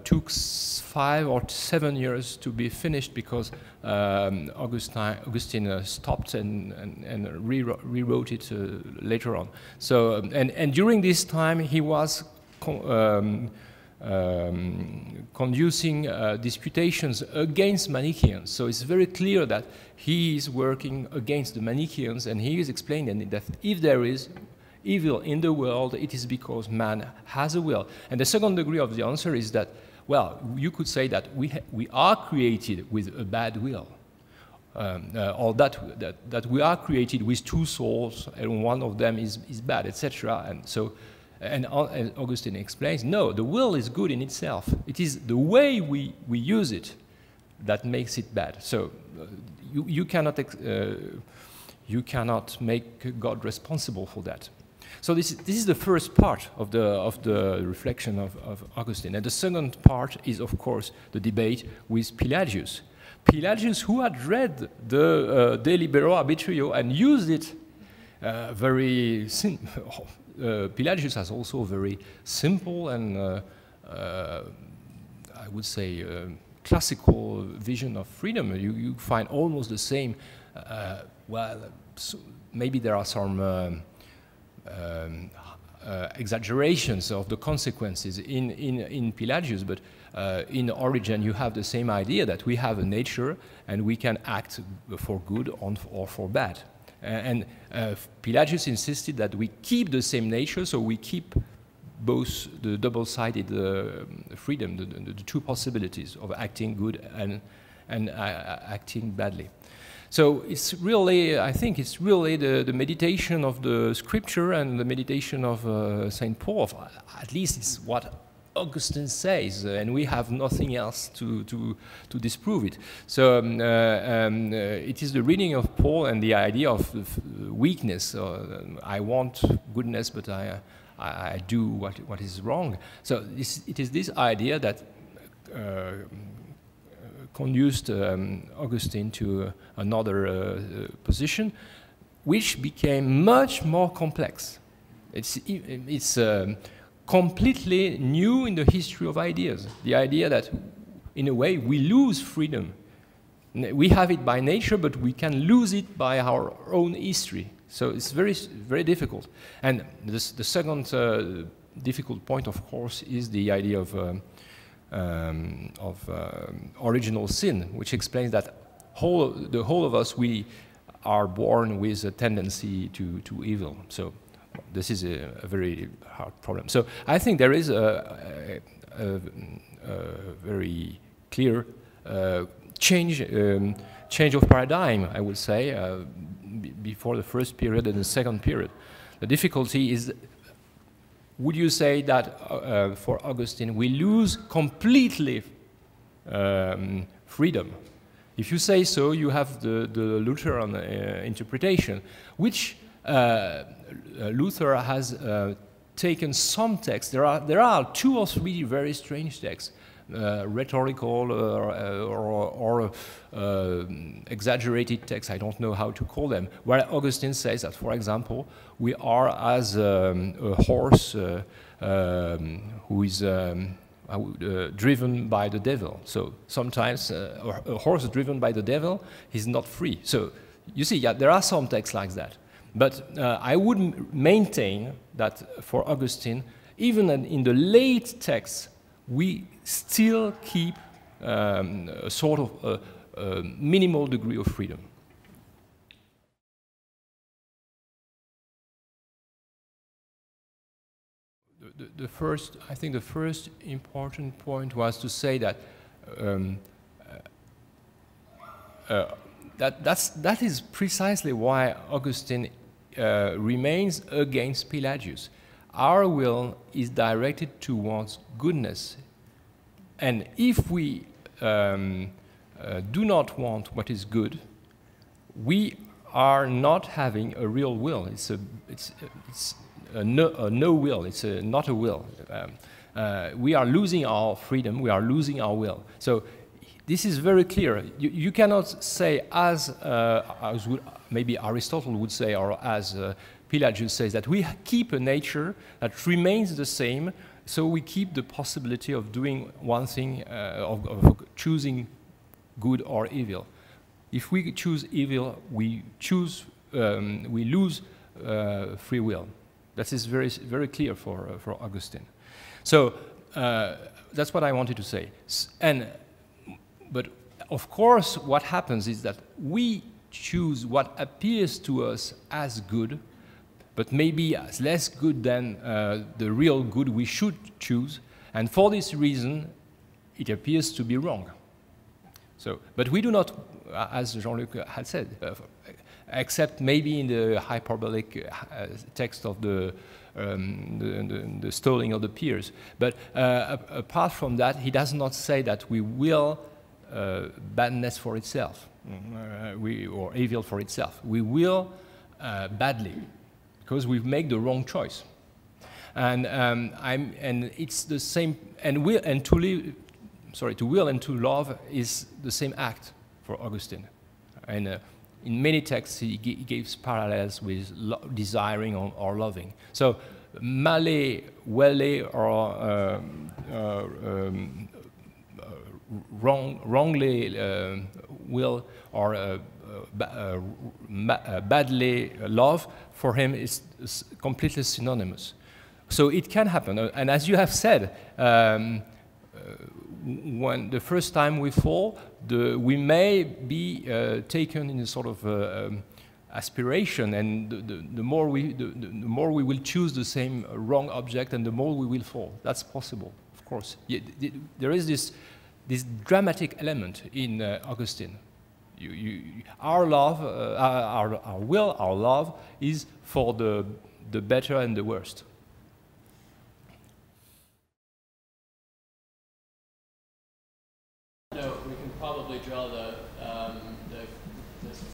took 5 or 7 years to be finished because Augustine stopped and rewrote it later on. So and during this time he was conducing disputations against Manichaeans. So it's very clear that he is working against the Manichaeans, and he is explaining that if there is evil in the world, it is because man has a will. And the second degree of the answer is that, well, you could say that we are created with a bad will, or that we are created with 2 souls, and one of them is bad, etc. And so. And Augustine explains, no, the will is good in itself. It is the way we use it that makes it bad. So you cannot make God responsible for that. So this is the first part of the reflection of Augustine. And the second part is, of course, the debate with Pelagius. Pelagius, who had read the De Libero Arbitrio and used it very simple. Pelagius has also a very simple and, I would say, classical vision of freedom. You find almost the same. Well, so maybe there are some exaggerations of the consequences in Pelagius, but in Origin you have the same idea that we have a nature and we can act for good or for bad. And Pelagius insisted that we keep the same nature, so we keep both the double-sided freedom, the two possibilities of acting good and acting badly. So it's really, I think it's really the meditation of the scripture and the meditation of St. Paul. At least it's what Augustine says, and we have nothing else to disprove it. So it is the reading of Paul and the idea of weakness. I want goodness, but I do what is wrong. So it is this idea that conduced Augustine to another position, which became much more complex. It's completely new in the history of ideas. The idea that, in a way, we lose freedom. We have it by nature, but we can lose it by our own history. So it's very, very difficult. And the second difficult point, of course, is the idea of original sin, which explains that the whole of us, we are born with a tendency to evil. So this is a very hard problem. So I think there is a very clear change of paradigm, I would say, before the first period and the second period. The difficulty is, would you say that for Augustine we lose completely freedom? If you say so, you have the Lutheran interpretation, which Luther has taken some texts. There are 2 or 3 very strange texts, rhetorical or exaggerated texts, I don't know how to call them, where Augustine says that, for example, we are as a horse who is driven by the devil. So sometimes a horse driven by the devil is not free. So you see, yeah, there are some texts like that. But I would maintain that for Augustine, even in the late texts, we still keep a sort of minimal degree of freedom. I think the first important point was to say that that is precisely why Augustine remains against Pelagius. Our will is directed towards goodness, and if we do not want what is good, we are not having a real will. It's a no will. It's not a will. We are losing our freedom. We are losing our will. So this is very clear. You cannot say, as maybe Aristotle would say, or as Pelagius says, that we keep a nature that remains the same, so we keep the possibility of doing one thing, of choosing good or evil. If we choose evil, we lose free will. That is very, very clear for Augustine. So that's what I wanted to say. But of course, what happens is that we choose what appears to us as good, but maybe as less good than the real good we should choose, and for this reason, it appears to be wrong. So, but we do not, as Jean-Luc had said, except maybe in the hyperbolic text of the stalling of the peers. But apart from that, he does not say that we will badness for itself. or evil for itself. We will badly because we've made the wrong choice. And it's the same. And to will and to love is the same act for Augustine. And in many texts, he gives parallels with desiring or loving. So, male, welle, or wrongly will or badly love, for him is completely synonymous. So it can happen. And as you have said, when the first time we fall, we may be taken in a sort of aspiration, and the more we will choose the same wrong object, and the more we will fall. That's possible, of course. There is this dramatic element in Augustine. Our love, our will, our love is for the better and the worst. No, we can probably draw the